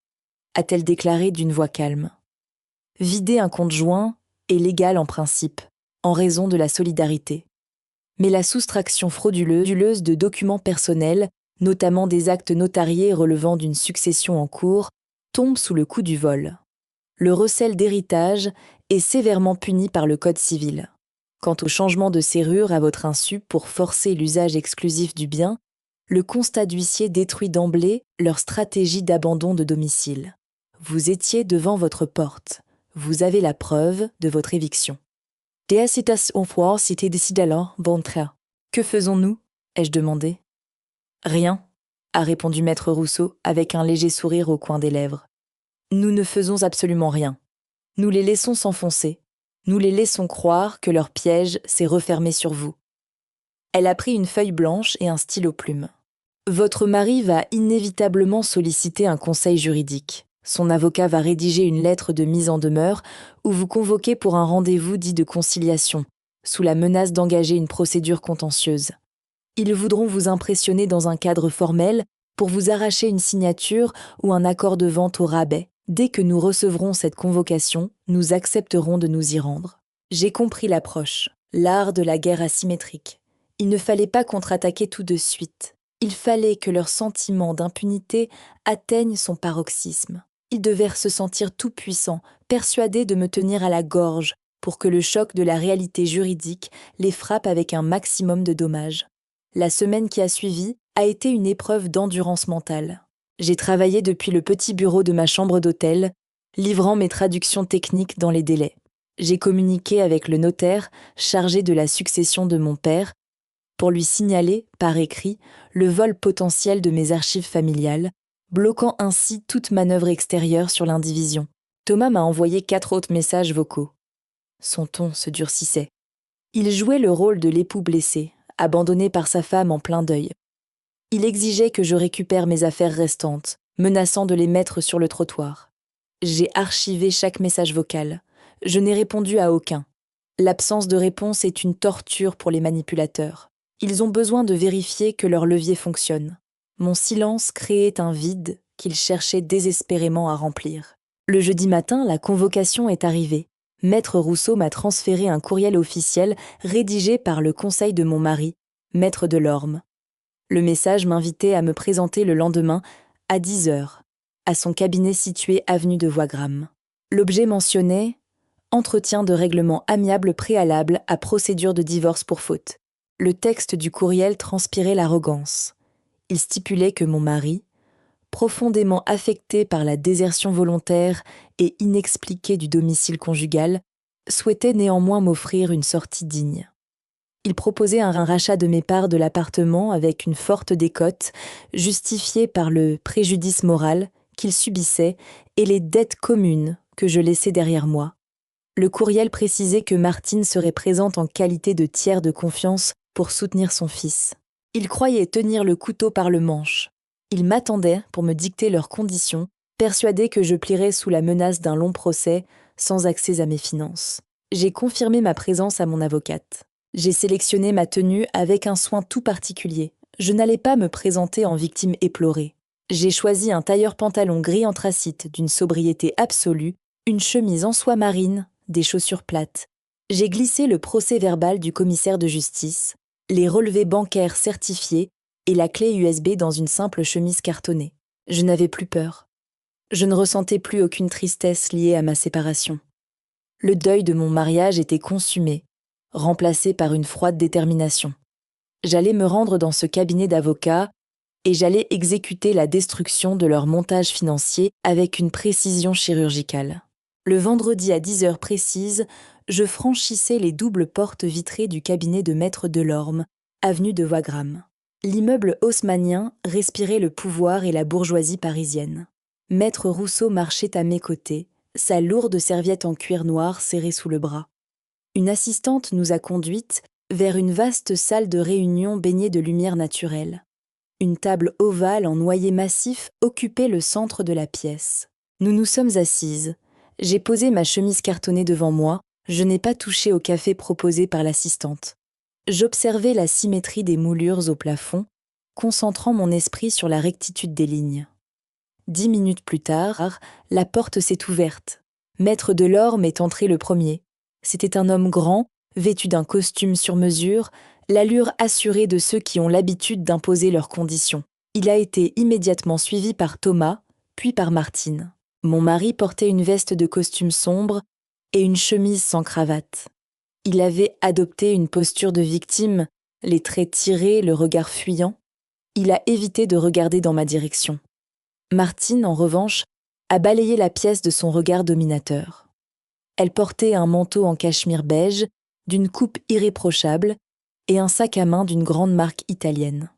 a-t-elle déclaré d'une voix calme. Vider un compte joint est légal en principe, en raison de la solidarité. Mais la soustraction frauduleuse de documents personnels, notamment des actes notariés relevant d'une succession en cours, tombe sous le coup du vol. Le recel d'héritage est sévèrement puni par le Code civil. Quant au changement de serrure à votre insu pour forcer l'usage exclusif du bien, le constat d'huissier détruit d'emblée leur stratégie d'abandon de domicile. Vous étiez devant votre porte. Vous avez la preuve de votre éviction. Der citation fois, c'était décidé alors, bon train. Que faisons-nous ? Ai-je demandé. Rien, a répondu Maître Rousseau avec un léger sourire au coin des lèvres. Nous ne faisons absolument rien. Nous les laissons s'enfoncer. Nous les laissons croire que leur piège s'est refermé sur vous. Elle a pris une feuille blanche et un stylo plume. Votre mari va inévitablement solliciter un conseil juridique. Son avocat va rédiger une lettre de mise en demeure où vous convoquez pour un rendez-vous dit de conciliation, sous la menace d'engager une procédure contentieuse. Ils voudront vous impressionner dans un cadre formel pour vous arracher une signature ou un accord de vente au rabais. Dès que nous recevrons cette convocation, nous accepterons de nous y rendre. J'ai compris l'approche, l'art de la guerre asymétrique. Il ne fallait pas contre-attaquer tout de suite. Il fallait que leur sentiment d'impunité atteigne son paroxysme. Ils devaient se sentir tout-puissants, persuadés de me tenir à la gorge pour que le choc de la réalité juridique les frappe avec un maximum de dommages. La semaine qui a suivi a été une épreuve d'endurance mentale. J'ai travaillé depuis le petit bureau de ma chambre d'hôtel, livrant mes traductions techniques dans les délais. J'ai communiqué avec le notaire chargé de la succession de mon père pour lui signaler, par écrit, le vol potentiel de mes archives familiales, bloquant ainsi toute manœuvre extérieure sur l'indivision. Thomas m'a envoyé 4 autres messages vocaux. Son ton se durcissait. Il jouait le rôle de l'époux blessé, abandonné par sa femme en plein deuil. Il exigeait que je récupère mes affaires restantes, menaçant de les mettre sur le trottoir. J'ai archivé chaque message vocal. Je n'ai répondu à aucun. L'absence de réponse est une torture pour les manipulateurs. Ils ont besoin de vérifier que leur levier fonctionne. Mon silence créait un vide qu'ils cherchaient désespérément à remplir. Le jeudi matin, la convocation est arrivée. Maître Rousseau m'a transféré un courriel officiel rédigé par le conseil de mon mari, Maître Delorme. Le message m'invitait à me présenter le lendemain, à 10 heures, à son cabinet situé avenue de Wagram. L'objet mentionnait « Entretien de règlement amiable préalable à procédure de divorce pour faute ». Le texte du courriel transpirait l'arrogance. Il stipulait que mon mari, profondément affecté par la désertion volontaire et inexpliquée du domicile conjugal, souhaitait néanmoins m'offrir une sortie digne. Il proposait un rachat de mes parts de l'appartement avec une forte décote, justifiée par le préjudice moral qu'il subissait et les dettes communes que je laissais derrière moi. Le courriel précisait que Martine serait présente en qualité de tiers de confiance pour soutenir son fils. Il croyait tenir le couteau par le manche. Il m'attendait pour me dicter leurs conditions, persuadé que je plierais sous la menace d'un long procès sans accès à mes finances. J'ai confirmé ma présence à mon avocate. J'ai sélectionné ma tenue avec un soin tout particulier. Je n'allais pas me présenter en victime éplorée. J'ai choisi un tailleur-pantalon gris anthracite d'une sobriété absolue, une chemise en soie marine, des chaussures plates. J'ai glissé le procès-verbal du commissaire de justice, les relevés bancaires certifiés et la clé USB dans une simple chemise cartonnée. Je n'avais plus peur. Je ne ressentais plus aucune tristesse liée à ma séparation. Le deuil de mon mariage était consumé, remplacé par une froide détermination. J'allais me rendre dans ce cabinet d'avocats et j'allais exécuter la destruction de leur montage financier avec une précision chirurgicale. Le vendredi à 10 heures précises, je franchissais les doubles portes vitrées du cabinet de Maître Delorme, avenue de Wagram. L'immeuble haussmannien respirait le pouvoir et la bourgeoisie parisienne. Maître Rousseau marchait à mes côtés, sa lourde serviette en cuir noir serrée sous le bras. Une assistante nous a conduites vers une vaste salle de réunion baignée de lumière naturelle. Une table ovale en noyer massif occupait le centre de la pièce. Nous nous sommes assises. J'ai posé ma chemise cartonnée devant moi, je n'ai pas touché au café proposé par l'assistante. J'observais la symétrie des moulures au plafond, concentrant mon esprit sur la rectitude des lignes. 10 minutes plus tard, la porte s'est ouverte. Maître Delorme est entré le premier. C'était un homme grand, vêtu d'un costume sur mesure, l'allure assurée de ceux qui ont l'habitude d'imposer leurs conditions. Il a été immédiatement suivi par Thomas, puis par Martine. Mon mari portait une veste de costume sombre et une chemise sans cravate. Il avait adopté une posture de victime, les traits tirés, le regard fuyant. Il a évité de regarder dans ma direction. Martine, en revanche, a balayé la pièce de son regard dominateur. Elle portait un manteau en cachemire beige, d'une coupe irréprochable, et un sac à main d'une grande marque italienne.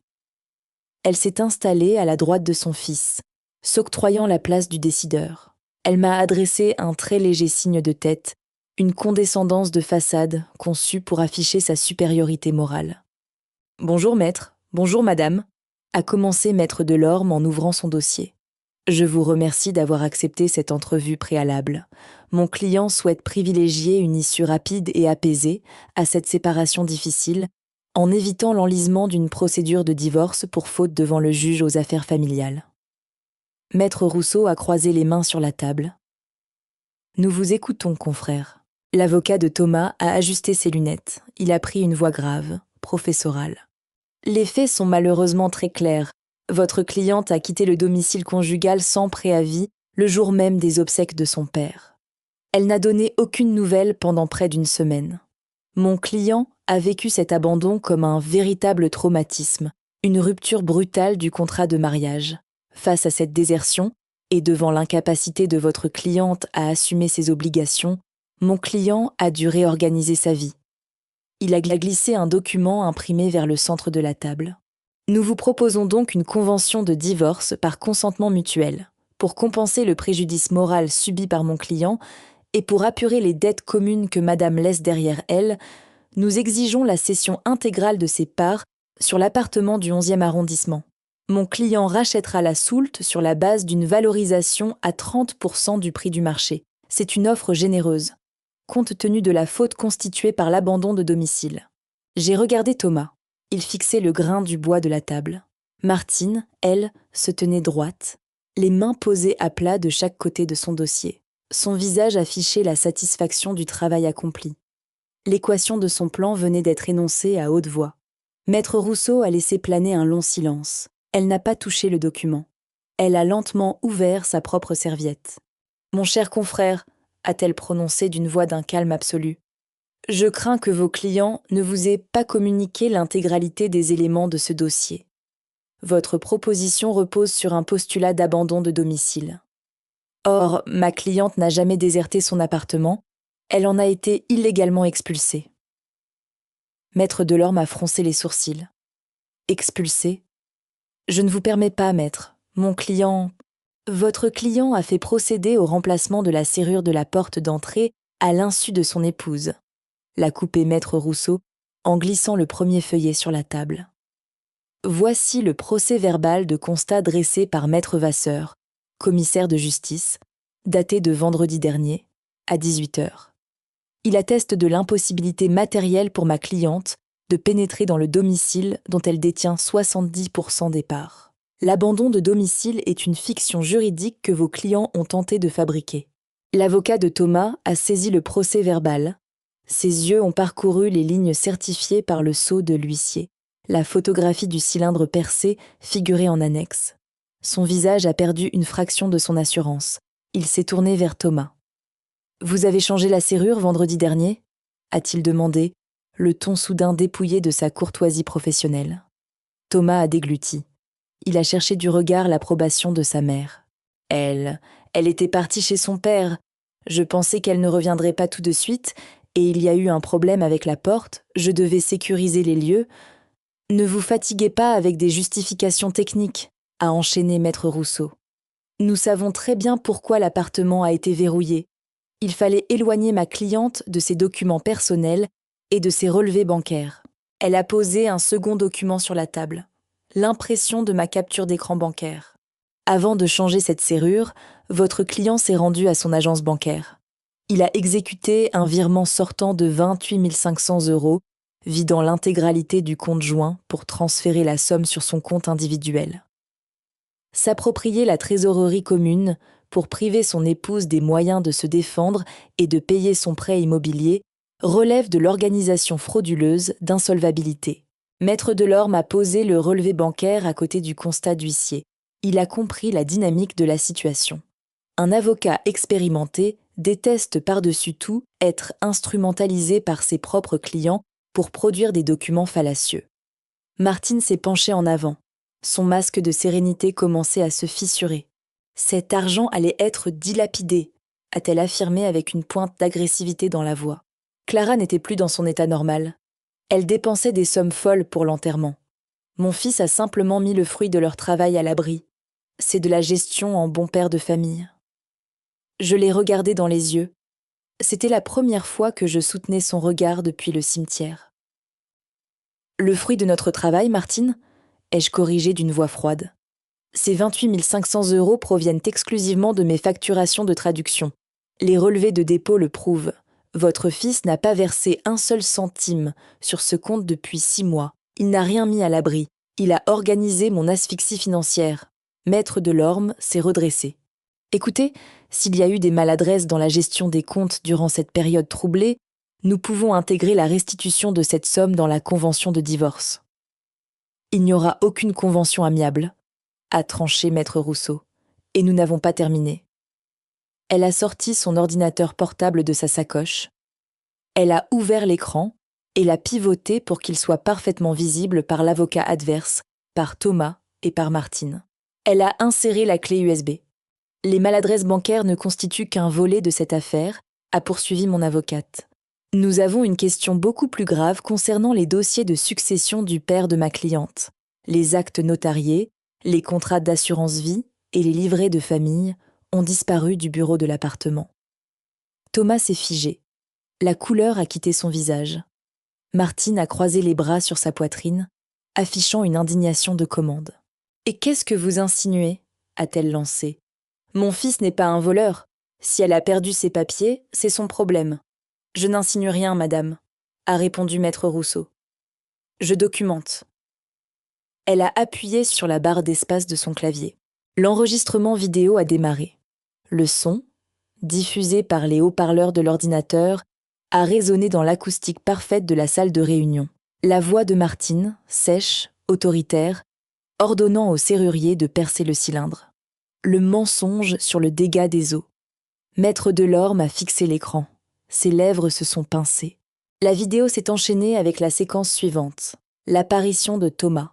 Elle s'est installée à la droite de son fils, s'octroyant la place du décideur. Elle m'a adressé un très léger signe de tête, une condescendance de façade conçue pour afficher sa supériorité morale. « Bonjour maître, bonjour madame », a commencé Maître Delorme en ouvrant son dossier. « Je vous remercie d'avoir accepté cette entrevue préalable. Mon client souhaite privilégier une issue rapide et apaisée à cette séparation difficile, en évitant l'enlisement d'une procédure de divorce pour faute devant le juge aux affaires familiales. » Maître Rousseau a croisé les mains sur la table. « Nous vous écoutons, confrère. » L'avocat de Thomas a ajusté ses lunettes. Il a pris une voix grave, professorale. « Les faits sont malheureusement très clairs. Votre cliente a quitté le domicile conjugal sans préavis le jour même des obsèques de son père. Elle n'a donné aucune nouvelle pendant près d'une semaine. Mon client a vécu cet abandon comme un véritable traumatisme, une rupture brutale du contrat de mariage. Face à cette désertion, et devant l'incapacité de votre cliente à assumer ses obligations, mon client a dû réorganiser sa vie. Il a glissé un document imprimé vers le centre de la table. Nous vous proposons donc une convention de divorce par consentement mutuel, pour compenser le préjudice moral subi par mon client et pour apurer les dettes communes que madame laisse derrière elle. Nous exigeons la cession intégrale de ses parts sur l'appartement du 11e arrondissement. Mon client rachètera la soulte sur la base d'une valorisation à 30% du prix du marché. C'est une offre généreuse, compte tenu de la faute constituée par l'abandon de domicile. J'ai regardé Thomas. Il fixait le grain du bois de la table. Martine, elle, se tenait droite, les mains posées à plat de chaque côté de son dossier. Son visage affichait la satisfaction du travail accompli. L'équation de son plan venait d'être énoncée à haute voix. Maître Rousseau a laissé planer un long silence. Elle n'a pas touché le document. Elle a lentement ouvert sa propre serviette. « Mon cher confrère », a-t-elle prononcé d'une voix d'un calme absolu, « je crains que vos clients ne vous aient pas communiqué l'intégralité des éléments de ce dossier. Votre proposition repose sur un postulat d'abandon de domicile. Or, ma cliente n'a jamais déserté son appartement, elle en a été illégalement expulsée. Maître Delorme a froncé les sourcils. Expulsé. Je ne vous permets pas, maître. Mon client... Votre client a fait procéder au remplacement de la serrure de la porte d'entrée à l'insu de son épouse, l'a coupé maître Rousseau en glissant le premier feuillet sur la table. Voici le procès-verbal de constat dressé par maître Vasseur, commissaire de justice, daté de vendredi dernier, à 18h. Il atteste de l'impossibilité matérielle pour ma cliente de pénétrer dans le domicile dont elle détient 70% des parts. L'abandon de domicile est une fiction juridique que vos clients ont tenté de fabriquer. L'avocat de Thomas a saisi le procès-verbal. Ses yeux ont parcouru les lignes certifiées par le sceau de l'huissier. La photographie du cylindre percé figurait en annexe. Son visage a perdu une fraction de son assurance. Il s'est tourné vers Thomas. « Vous avez changé la serrure vendredi dernier ?» a-t-il demandé, le ton soudain dépouillé de sa courtoisie professionnelle. Thomas a dégluti. Il a cherché du regard l'approbation de sa mère. Elle était partie chez son père. Je pensais qu'elle ne reviendrait pas tout de suite, et il y a eu un problème avec la porte, je devais sécuriser les lieux. Ne vous fatiguez pas avec des justifications techniques, a enchaîné maître Rousseau. Nous savons très bien pourquoi l'appartement a été verrouillé. Il fallait éloigner ma cliente de ses documents personnels et de ses relevés bancaires. Elle a posé un second document sur la table. L'impression de ma capture d'écran bancaire. Avant de changer cette serrure, votre client s'est rendu à son agence bancaire. Il a exécuté un virement sortant de 28 500 €, vidant l'intégralité du compte joint pour transférer la somme sur son compte individuel. S'approprier la trésorerie commune pour priver son épouse des moyens de se défendre et de payer son prêt immobilier relève de l'organisation frauduleuse d'insolvabilité. Maître Delorme a posé le relevé bancaire à côté du constat d'huissier. Il a compris la dynamique de la situation. Un avocat expérimenté déteste par-dessus tout être instrumentalisé par ses propres clients pour produire des documents fallacieux. Martine s'est penchée en avant. Son masque de sérénité commençait à se fissurer. Cet argent allait être dilapidé, a-t-elle affirmé avec une pointe d'agressivité dans la voix. Clara n'était plus dans son état normal. Elle dépensait des sommes folles pour l'enterrement. Mon fils a simplement mis le fruit de leur travail à l'abri. C'est de la gestion en bon père de famille. Je l'ai regardé dans les yeux. C'était la première fois que je soutenais son regard depuis le cimetière. « Le fruit de notre travail, Martine ?» ai-je corrigé d'une voix froide. Ces 28 500 € proviennent exclusivement de mes facturations de traduction. Les relevés de dépôt le prouvent. Votre fils n'a pas versé un seul centime sur ce compte depuis 6 mois. Il n'a rien mis à l'abri. Il a organisé mon asphyxie financière. Maître Delorme s'est redressé. Écoutez, s'il y a eu des maladresses dans la gestion des comptes durant cette période troublée, nous pouvons intégrer la restitution de cette somme dans la convention de divorce. Il n'y aura aucune convention amiable, a tranché maître Rousseau, et nous n'avons pas terminé. Elle a sorti son ordinateur portable de sa sacoche. Elle a ouvert l'écran et l'a pivoté pour qu'il soit parfaitement visible par l'avocat adverse, par Thomas et par Martine. Elle a inséré la clé USB. Les maladresses bancaires ne constituent qu'un volet de cette affaire, a poursuivi mon avocate. Nous avons une question beaucoup plus grave concernant les dossiers de succession du père de ma cliente. Les actes notariés, les contrats d'assurance vie et les livrets de famille ont disparu du bureau de l'appartement. Thomas s'est figé. La couleur a quitté son visage. Martine a croisé les bras sur sa poitrine, affichant une indignation de commande. « Et qu'est-ce que vous insinuez ?» a-t-elle lancé. « Mon fils n'est pas un voleur. Si elle a perdu ses papiers, c'est son problème. »« Je n'insinue rien, madame, » a répondu maître Rousseau. « Je documente. » Elle a appuyé sur la barre d'espace de son clavier. L'enregistrement vidéo a démarré. Le son, diffusé par les haut-parleurs de l'ordinateur, a résonné dans l'acoustique parfaite de la salle de réunion. La voix de Martine, sèche, autoritaire, ordonnant au serrurier de percer le cylindre. Le mensonge sur le dégât des eaux. Maître Delorme a fixé l'écran. Ses lèvres se sont pincées. La vidéo s'est enchaînée avec la séquence suivante. L'apparition de Thomas.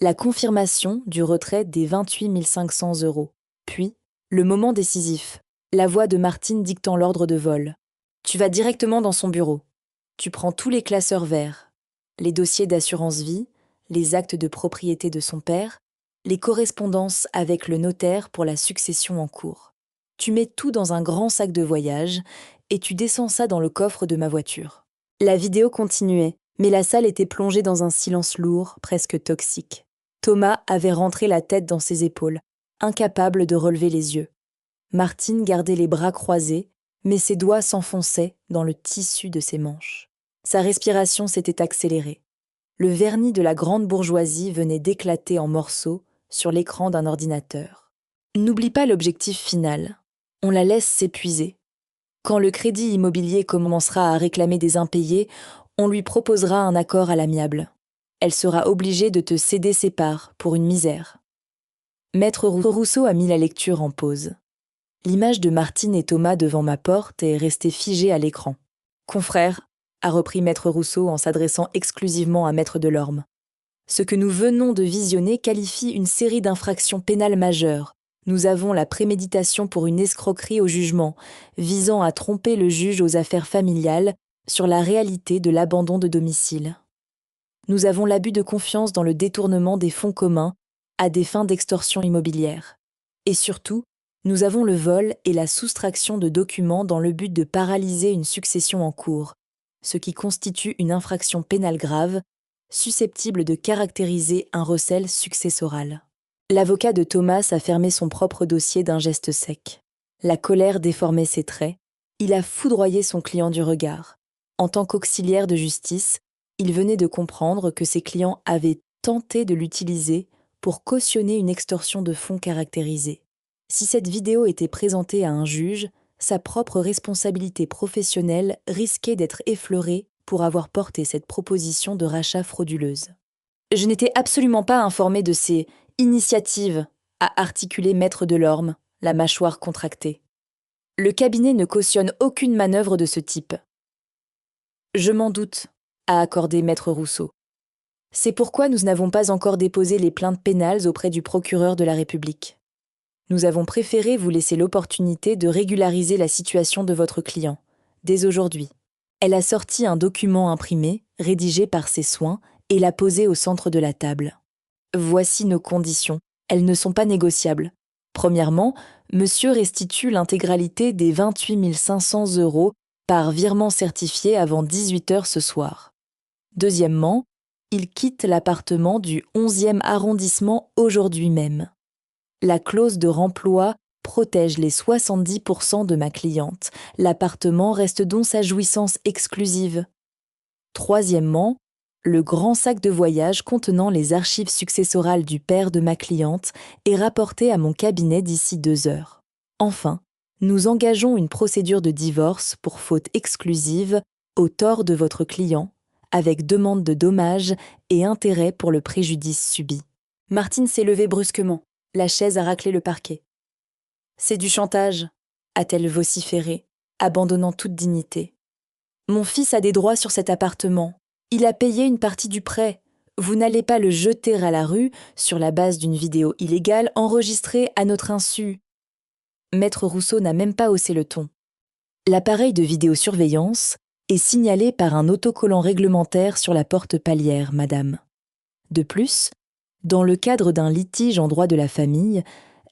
La confirmation du retrait des 28 500 €. Puis, le moment décisif. La voix de Martine dictant l'ordre de vol. Tu vas directement dans son bureau. Tu prends tous les classeurs verts. les dossiers d'assurance vie, les actes de propriété de son père, les correspondances avec le notaire pour la succession en cours. Tu mets tout dans un grand sac de voyage et tu descends ça dans le coffre de ma voiture. » La vidéo continuait, mais la salle était plongée dans un silence lourd, presque toxique. Thomas avait rentré la tête dans ses épaules, incapable de relever les yeux. Martine gardait les bras croisés, mais ses doigts s'enfonçaient dans le tissu de ses manches. Sa respiration s'était accélérée. Le vernis de la grande bourgeoisie venait d'éclater en morceaux sur l'écran d'un ordinateur. N'oublie pas l'objectif final. On la laisse s'épuiser. Quand le crédit immobilier commencera à réclamer des impayés, on lui proposera un accord à l'amiable. Elle sera obligée de te céder ses parts pour une misère. Maître Rousseau a mis la lecture en pause. L'image de Martine et Thomas devant ma porte est restée figée à l'écran. « Confrère », a repris Maître Rousseau en s'adressant exclusivement à Maître Delorme. Ce que nous venons de visionner qualifie une série d'infractions pénales majeures. Nous avons la préméditation pour une escroquerie au jugement, visant à tromper le juge aux affaires familiales sur la réalité de l'abandon de domicile. Nous avons l'abus de confiance dans le détournement des fonds communs à des fins d'extorsion immobilière. Et surtout, nous avons le vol et la soustraction de documents dans le but de paralyser une succession en cours, ce qui constitue une infraction pénale grave, susceptible de caractériser un recel successoral. L'avocat de Thomas a fermé son propre dossier d'un geste sec. La colère déformait ses traits. Il a foudroyé son client du regard. En tant qu'auxiliaire de justice, il venait de comprendre que ses clients avaient tenté de l'utiliser pour cautionner une extorsion de fonds caractérisée. Si cette vidéo était présentée à un juge, sa propre responsabilité professionnelle risquait d'être effleurée pour avoir porté cette proposition de rachat frauduleuse. Je n'étais absolument pas informé de ces initiatives, a articulé Maître Delorme, la mâchoire contractée. Le cabinet ne cautionne aucune manœuvre de ce type. Je m'en doute, a accordé Maître Rousseau. C'est pourquoi nous n'avons pas encore déposé les plaintes pénales auprès du procureur de la République. Nous avons préféré vous laisser l'opportunité de régulariser la situation de votre client, dès aujourd'hui. Elle a sorti un document imprimé, rédigé par ses soins, et l'a posé au centre de la table. Voici nos conditions. Elles ne sont pas négociables. Premièrement, monsieur restitue l'intégralité des 28 500 € par virement certifié avant 18 h ce soir. Deuxièmement, il quitte l'appartement du 11e arrondissement aujourd'hui même. La clause de remploi protège les 70% de ma cliente. L'appartement reste donc sa jouissance exclusive. Troisièmement, le grand sac de voyage contenant les archives successorales du père de ma cliente est rapporté à mon cabinet d'ici 2 heures. Enfin, nous engageons une procédure de divorce pour faute exclusive au tort de votre client, avec demande de dommages et intérêt pour le préjudice subi. Martine s'est levée brusquement. La chaise a raclé le parquet. « C'est du chantage », a-t-elle vociféré, abandonnant toute dignité. « Mon fils a des droits sur cet appartement. Il a payé une partie du prêt. Vous n'allez pas le jeter à la rue sur la base d'une vidéo illégale enregistrée à notre insu. » Maître Rousseau n'a même pas haussé le ton. L'appareil de vidéosurveillance est signalé par un autocollant réglementaire sur la porte palière, madame. De plus, dans le cadre d'un litige en droit de la famille,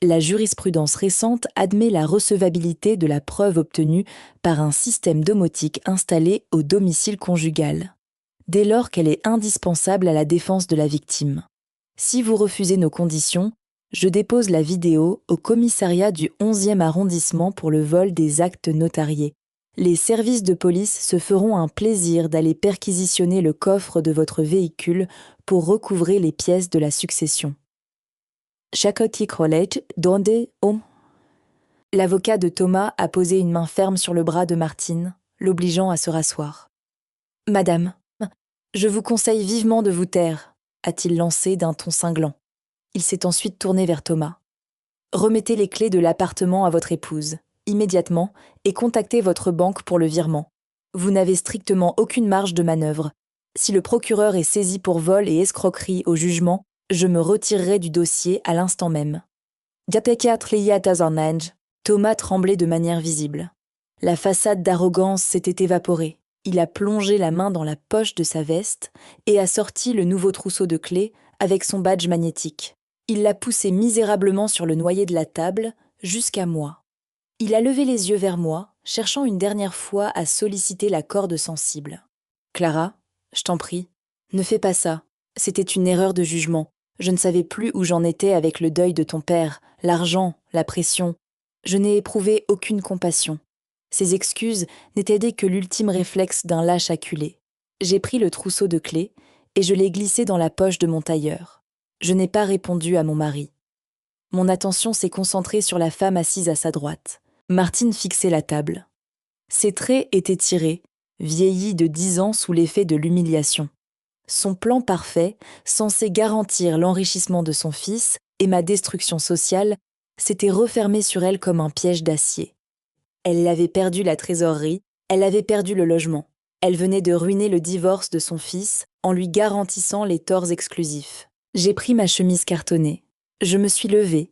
la jurisprudence récente admet la recevabilité de la preuve obtenue par un système domotique installé au domicile conjugal, dès lors qu'elle est indispensable à la défense de la victime. Si vous refusez nos conditions, je dépose la vidéo au commissariat du 11e arrondissement pour le vol des actes notariés. Les services de police se feront un plaisir d'aller perquisitionner le coffre de votre véhicule pour recouvrer les pièces de la succession. Chakoti College, donde L'avocat de Thomas a posé une main ferme sur le bras de Martine, l'obligeant à se rasseoir. « Madame, je vous conseille vivement de vous taire », a-t-il lancé d'un ton cinglant. Il s'est ensuite tourné vers Thomas. « Remettez les clés de l'appartement à votre épouse, immédiatement, et contactez votre banque pour le virement. Vous n'avez strictement aucune marge de manœuvre. Si le procureur est saisi pour vol et escroquerie au jugement, je me retirerai du dossier à l'instant même. » Thomas tremblait de manière visible. La façade d'arrogance s'était évaporée. Il a plongé la main dans la poche de sa veste et a sorti le nouveau trousseau de clés avec son badge magnétique. Il l'a poussé misérablement sur le noyer de la table, jusqu'à moi. Il a levé les yeux vers moi, cherchant une dernière fois à solliciter la corde sensible. « Clara, je t'en prie, ne fais pas ça. C'était une erreur de jugement. Je ne savais plus où j'en étais avec le deuil de ton père, l'argent, la pression. Je n'ai éprouvé aucune compassion. Ces excuses n'étaient que l'ultime réflexe d'un lâche acculé. J'ai pris le trousseau de clés et je l'ai glissé dans la poche de mon tailleur. Je n'ai pas répondu à mon mari. Mon attention s'est concentrée sur la femme assise à sa droite. Martine fixait la table. Ses traits étaient tirés, vieillis de 10 ans sous l'effet de l'humiliation. Son plan parfait, censé garantir l'enrichissement de son fils et ma destruction sociale, s'était refermé sur elle comme un piège d'acier. Elle avait perdu la trésorerie, elle avait perdu le logement. Elle venait de ruiner le divorce de son fils en lui garantissant les torts exclusifs. J'ai pris ma chemise cartonnée. Je me suis levée,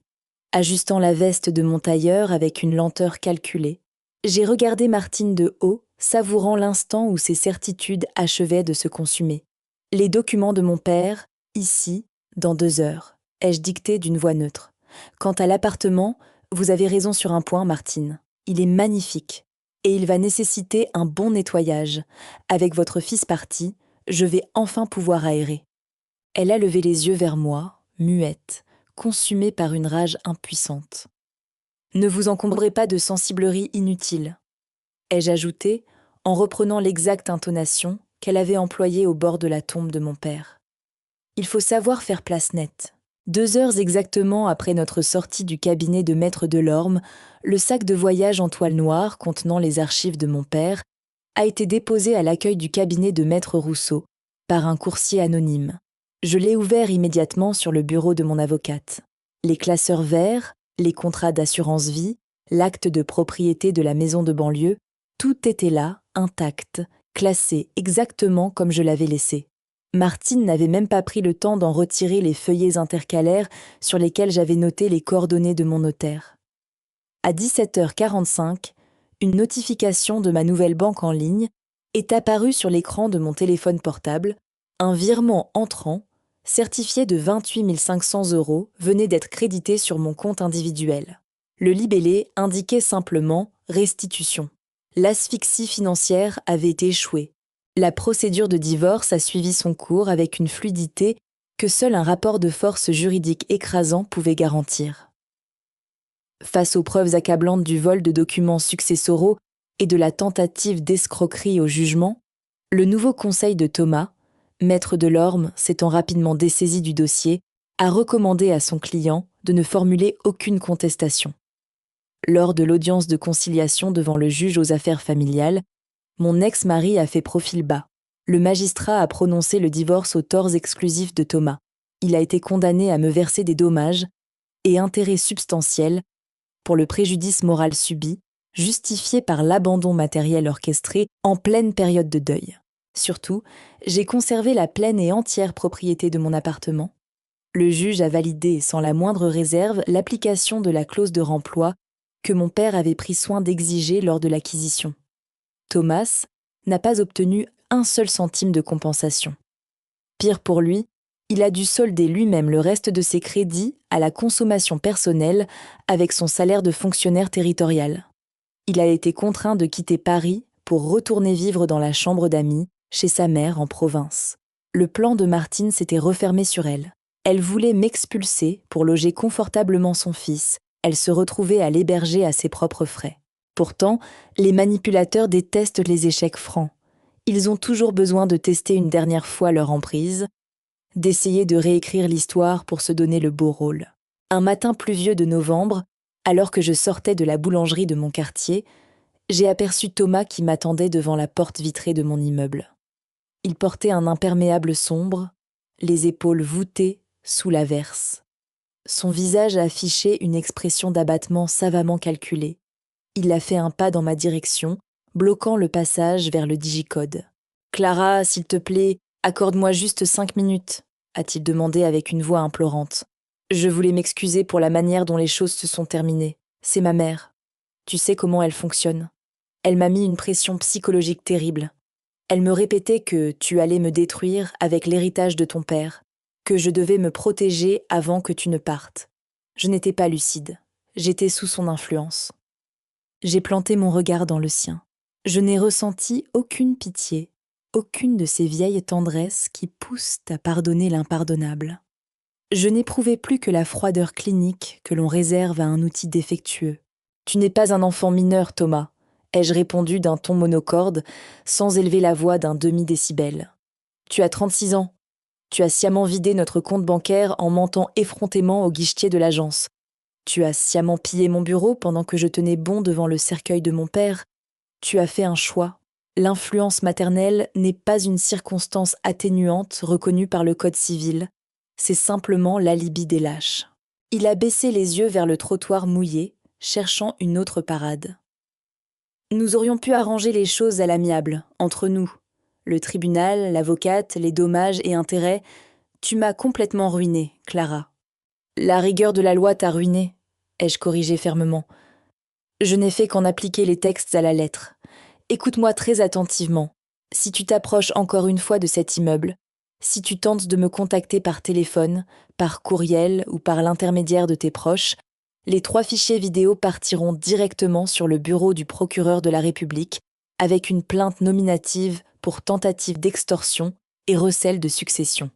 ajustant la veste de mon tailleur avec une lenteur calculée. J'ai regardé Martine de haut, savourant l'instant où ses certitudes achevaient de se consumer. Les documents de mon père, ici, dans 2 heures, ai-je dicté d'une voix neutre. Quant à l'appartement, vous avez raison sur un point, Martine. Il est magnifique et il va nécessiter un bon nettoyage. Avec votre fils parti, je vais enfin pouvoir aérer. Elle a levé les yeux vers moi, muette, consumée par une rage impuissante. Ne vous encombrez pas de sensibleries inutiles, ai-je ajouté en reprenant l'exacte intonation qu'elle avait employée au bord de la tombe de mon père. Il faut savoir faire place nette. 2 heures exactement après notre sortie du cabinet de Maître Delorme, le sac de voyage en toile noire contenant les archives de mon père a été déposé à l'accueil du cabinet de Maître Rousseau par un coursier anonyme. Je l'ai ouvert immédiatement sur le bureau de mon avocate. Les classeurs verts, les contrats d'assurance vie, l'acte de propriété de la maison de banlieue, tout était là, intact, classé exactement comme je l'avais laissé. Martine n'avait même pas pris le temps d'en retirer les feuillets intercalaires sur lesquels j'avais noté les coordonnées de mon notaire. À 17h45, une notification de ma nouvelle banque en ligne est apparue sur l'écran de mon téléphone portable. Un virement entrant, certifié de 28 500 € venait d'être crédité sur mon compte individuel. Le libellé indiquait simplement « restitution ». L'asphyxie financière avait échoué. La procédure de divorce a suivi son cours avec une fluidité que seul un rapport de force juridique écrasant pouvait garantir. Face aux preuves accablantes du vol de documents successoraux et de la tentative d'escroquerie au jugement, le nouveau conseil de Thomas, Maître Delorme s'étant rapidement dessaisi du dossier, a recommandé à son client de ne formuler aucune contestation. Lors de l'audience de conciliation devant le juge aux affaires familiales, mon ex-mari a fait profil bas. Le magistrat a prononcé le divorce aux torts exclusifs de Thomas. Il a été condamné à me verser des dommages et intérêts substantiels pour le préjudice moral subi, justifié par l'abandon matériel orchestré en pleine période de deuil. Surtout, j'ai conservé la pleine et entière propriété de mon appartement. Le juge a validé sans la moindre réserve l'application de la clause de remploi que mon père avait pris soin d'exiger lors de l'acquisition. Thomas n'a pas obtenu un seul centime de compensation. Pire pour lui, il a dû solder lui-même le reste de ses crédits à la consommation personnelle avec son salaire de fonctionnaire territorial. Il a été contraint de quitter Paris pour retourner vivre dans la chambre d'amis, chez sa mère en province. Le plan de Martine s'était refermé sur elle. Elle voulait m'expulser pour loger confortablement son fils. Elle se retrouvait à l'héberger à ses propres frais. Pourtant, les manipulateurs détestent les échecs francs. Ils ont toujours besoin de tester une dernière fois leur emprise, d'essayer de réécrire l'histoire pour se donner le beau rôle. Un matin pluvieux de novembre, alors que je sortais de la boulangerie de mon quartier, j'ai aperçu Thomas qui m'attendait devant la porte vitrée de mon immeuble. Il portait un imperméable sombre, les épaules voûtées sous l'averse. Son visage affichait une expression d'abattement savamment calculée. Il a fait un pas dans ma direction, bloquant le passage vers le digicode. « Clara, s'il te plaît, accorde-moi juste 5 minutes, a-t-il demandé avec une voix implorante. Je voulais m'excuser pour la manière dont les choses se sont terminées. C'est ma mère. Tu sais comment elle fonctionne. Elle m'a mis une pression psychologique terrible. Elle me répétait que tu allais me détruire avec l'héritage de ton père, que je devais me protéger avant que tu ne partes. Je n'étais pas lucide, j'étais sous son influence. J'ai planté mon regard dans le sien. Je n'ai ressenti aucune pitié, aucune de ces vieilles tendresses qui poussent à pardonner l'impardonnable. Je n'éprouvais plus que la froideur clinique que l'on réserve à un outil défectueux. « Tu n'es pas un enfant mineur, Thomas », ai-je répondu d'un ton monocorde, sans élever la voix d'un demi-décibel. « Tu as 36 ans. Tu as sciemment vidé notre compte bancaire en mentant effrontément au guichetier de l'agence. Tu as sciemment pillé mon bureau pendant que je tenais bon devant le cercueil de mon père. Tu as fait un choix. L'influence maternelle n'est pas une circonstance atténuante reconnue par le Code civil. C'est simplement l'alibi des lâches. » Il a baissé les yeux vers le trottoir mouillé, cherchant une autre parade. « Nous aurions pu arranger les choses à l'amiable, entre nous. Le tribunal, l'avocate, les dommages et intérêts. Tu m'as complètement ruinée, Clara. »« La rigueur de la loi t'a ruinée, » ai-je corrigé fermement. « Je n'ai fait qu'en appliquer les textes à la lettre. Écoute-moi très attentivement. Si tu t'approches encore une fois de cet immeuble, si tu tentes de me contacter par téléphone, par courriel ou par l'intermédiaire de tes proches, les 3 fichiers vidéo partiront directement sur le bureau du procureur de la République avec une plainte nominative pour tentative d'extorsion et recel de succession.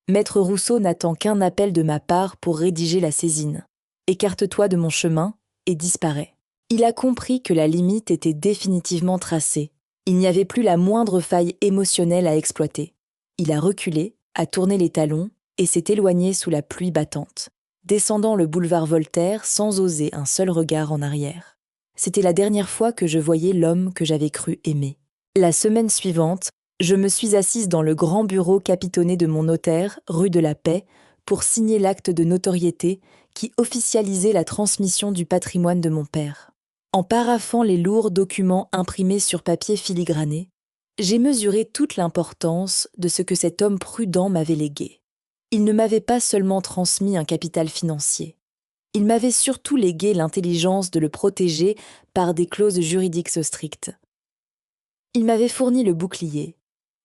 Maître Rousseau n'attend qu'un appel de ma part pour rédiger la saisine. Écarte-toi de mon chemin et disparais. » Il a compris que la limite était définitivement tracée. Il n'y avait plus la moindre faille émotionnelle à exploiter. Il a reculé, a tourné les talons et s'est éloigné sous la pluie battante, descendant le boulevard Voltaire sans oser un seul regard en arrière. C'était la dernière fois que je voyais l'homme que j'avais cru aimer. La semaine suivante, je me suis assise dans le grand bureau capitonné de mon notaire, rue de la Paix, pour signer l'acte de notoriété qui officialisait la transmission du patrimoine de mon père. En paraphant les lourds documents imprimés sur papier filigrané, j'ai mesuré toute l'importance de ce que cet homme prudent m'avait légué. Il ne m'avait pas seulement transmis un capital financier. Il m'avait surtout légué l'intelligence de le protéger par des clauses juridiques strictes. Il m'avait fourni le bouclier.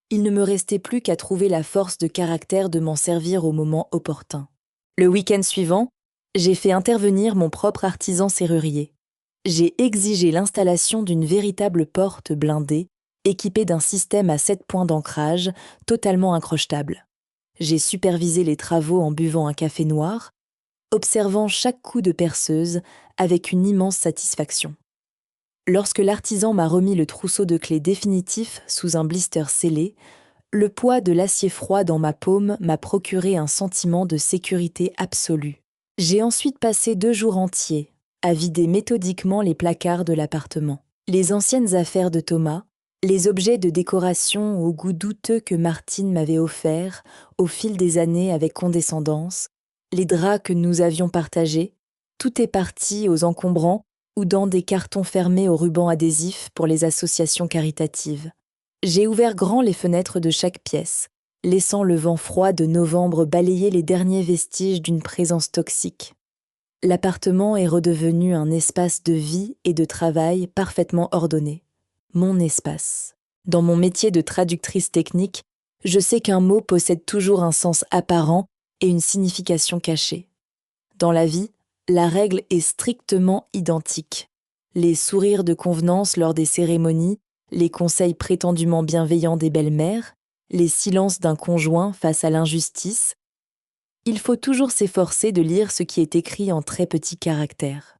Il ne me restait plus qu'à trouver la force de caractère de m'en servir au moment opportun. Le week-end suivant, j'ai fait intervenir mon propre artisan serrurier. J'ai exigé l'installation d'une véritable porte blindée, équipée d'un système à 7 points d'ancrage, totalement incrochetable. J'ai supervisé les travaux en buvant un café noir, observant chaque coup de perceuse avec une immense satisfaction. Lorsque l'artisan m'a remis le trousseau de clés définitif sous un blister scellé, le poids de l'acier froid dans ma paume m'a procuré un sentiment de sécurité absolue. J'ai ensuite passé 2 jours entiers à vider méthodiquement les placards de l'appartement. Les anciennes affaires de Thomas, les objets de décoration au goût douteux que Martine m'avait offerts au fil des années avec condescendance, les draps que nous avions partagés, tout est parti aux encombrants ou dans des cartons fermés au ruban adhésif pour les associations caritatives. J'ai ouvert grand les fenêtres de chaque pièce, laissant le vent froid de novembre balayer les derniers vestiges d'une présence toxique. L'appartement est redevenu un espace de vie et de travail parfaitement ordonné. Mon espace. Dans mon métier de traductrice technique, je sais qu'un mot possède toujours un sens apparent et une signification cachée. Dans la vie, la règle est strictement identique. Les sourires de convenance lors des cérémonies, les conseils prétendument bienveillants des belles-mères, les silences d'un conjoint face à l'injustice. Il faut toujours s'efforcer de lire ce qui est écrit en très petits caractères.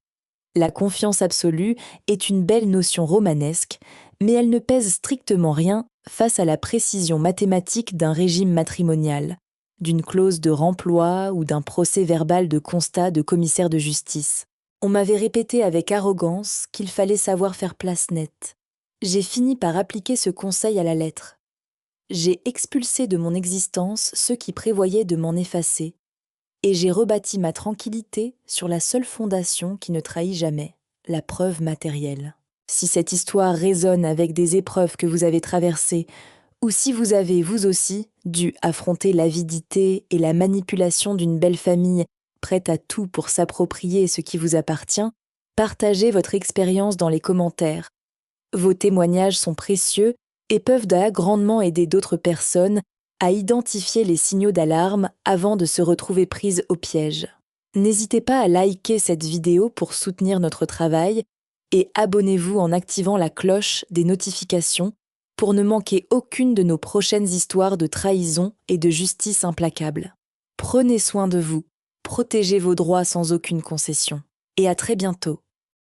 La confiance absolue est une belle notion romanesque, mais elle ne pèse strictement rien face à la précision mathématique d'un régime matrimonial, d'une clause de remploi ou d'un procès verbal de constat de commissaire de justice. On m'avait répété avec arrogance qu'il fallait savoir faire place nette. J'ai fini par appliquer ce conseil à la lettre. J'ai expulsé de mon existence ceux qui prévoyaient de m'en effacer, et j'ai rebâti ma tranquillité sur la seule fondation qui ne trahit jamais, la preuve matérielle. Si cette histoire résonne avec des épreuves que vous avez traversées, ou si vous avez, vous aussi, dû affronter l'avidité et la manipulation d'une belle famille prête à tout pour s'approprier ce qui vous appartient, partagez votre expérience dans les commentaires. Vos témoignages sont précieux et peuvent d'ailleurs grandement aider d'autres personnes à identifier les signaux d'alarme avant de se retrouver prises au piège. N'hésitez pas à liker cette vidéo pour soutenir notre travail et abonnez-vous en activant la cloche des notifications pour ne manquer aucune de nos prochaines histoires de trahison et de justice implacable. Prenez soin de vous, protégez vos droits sans aucune concession. Et à très bientôt.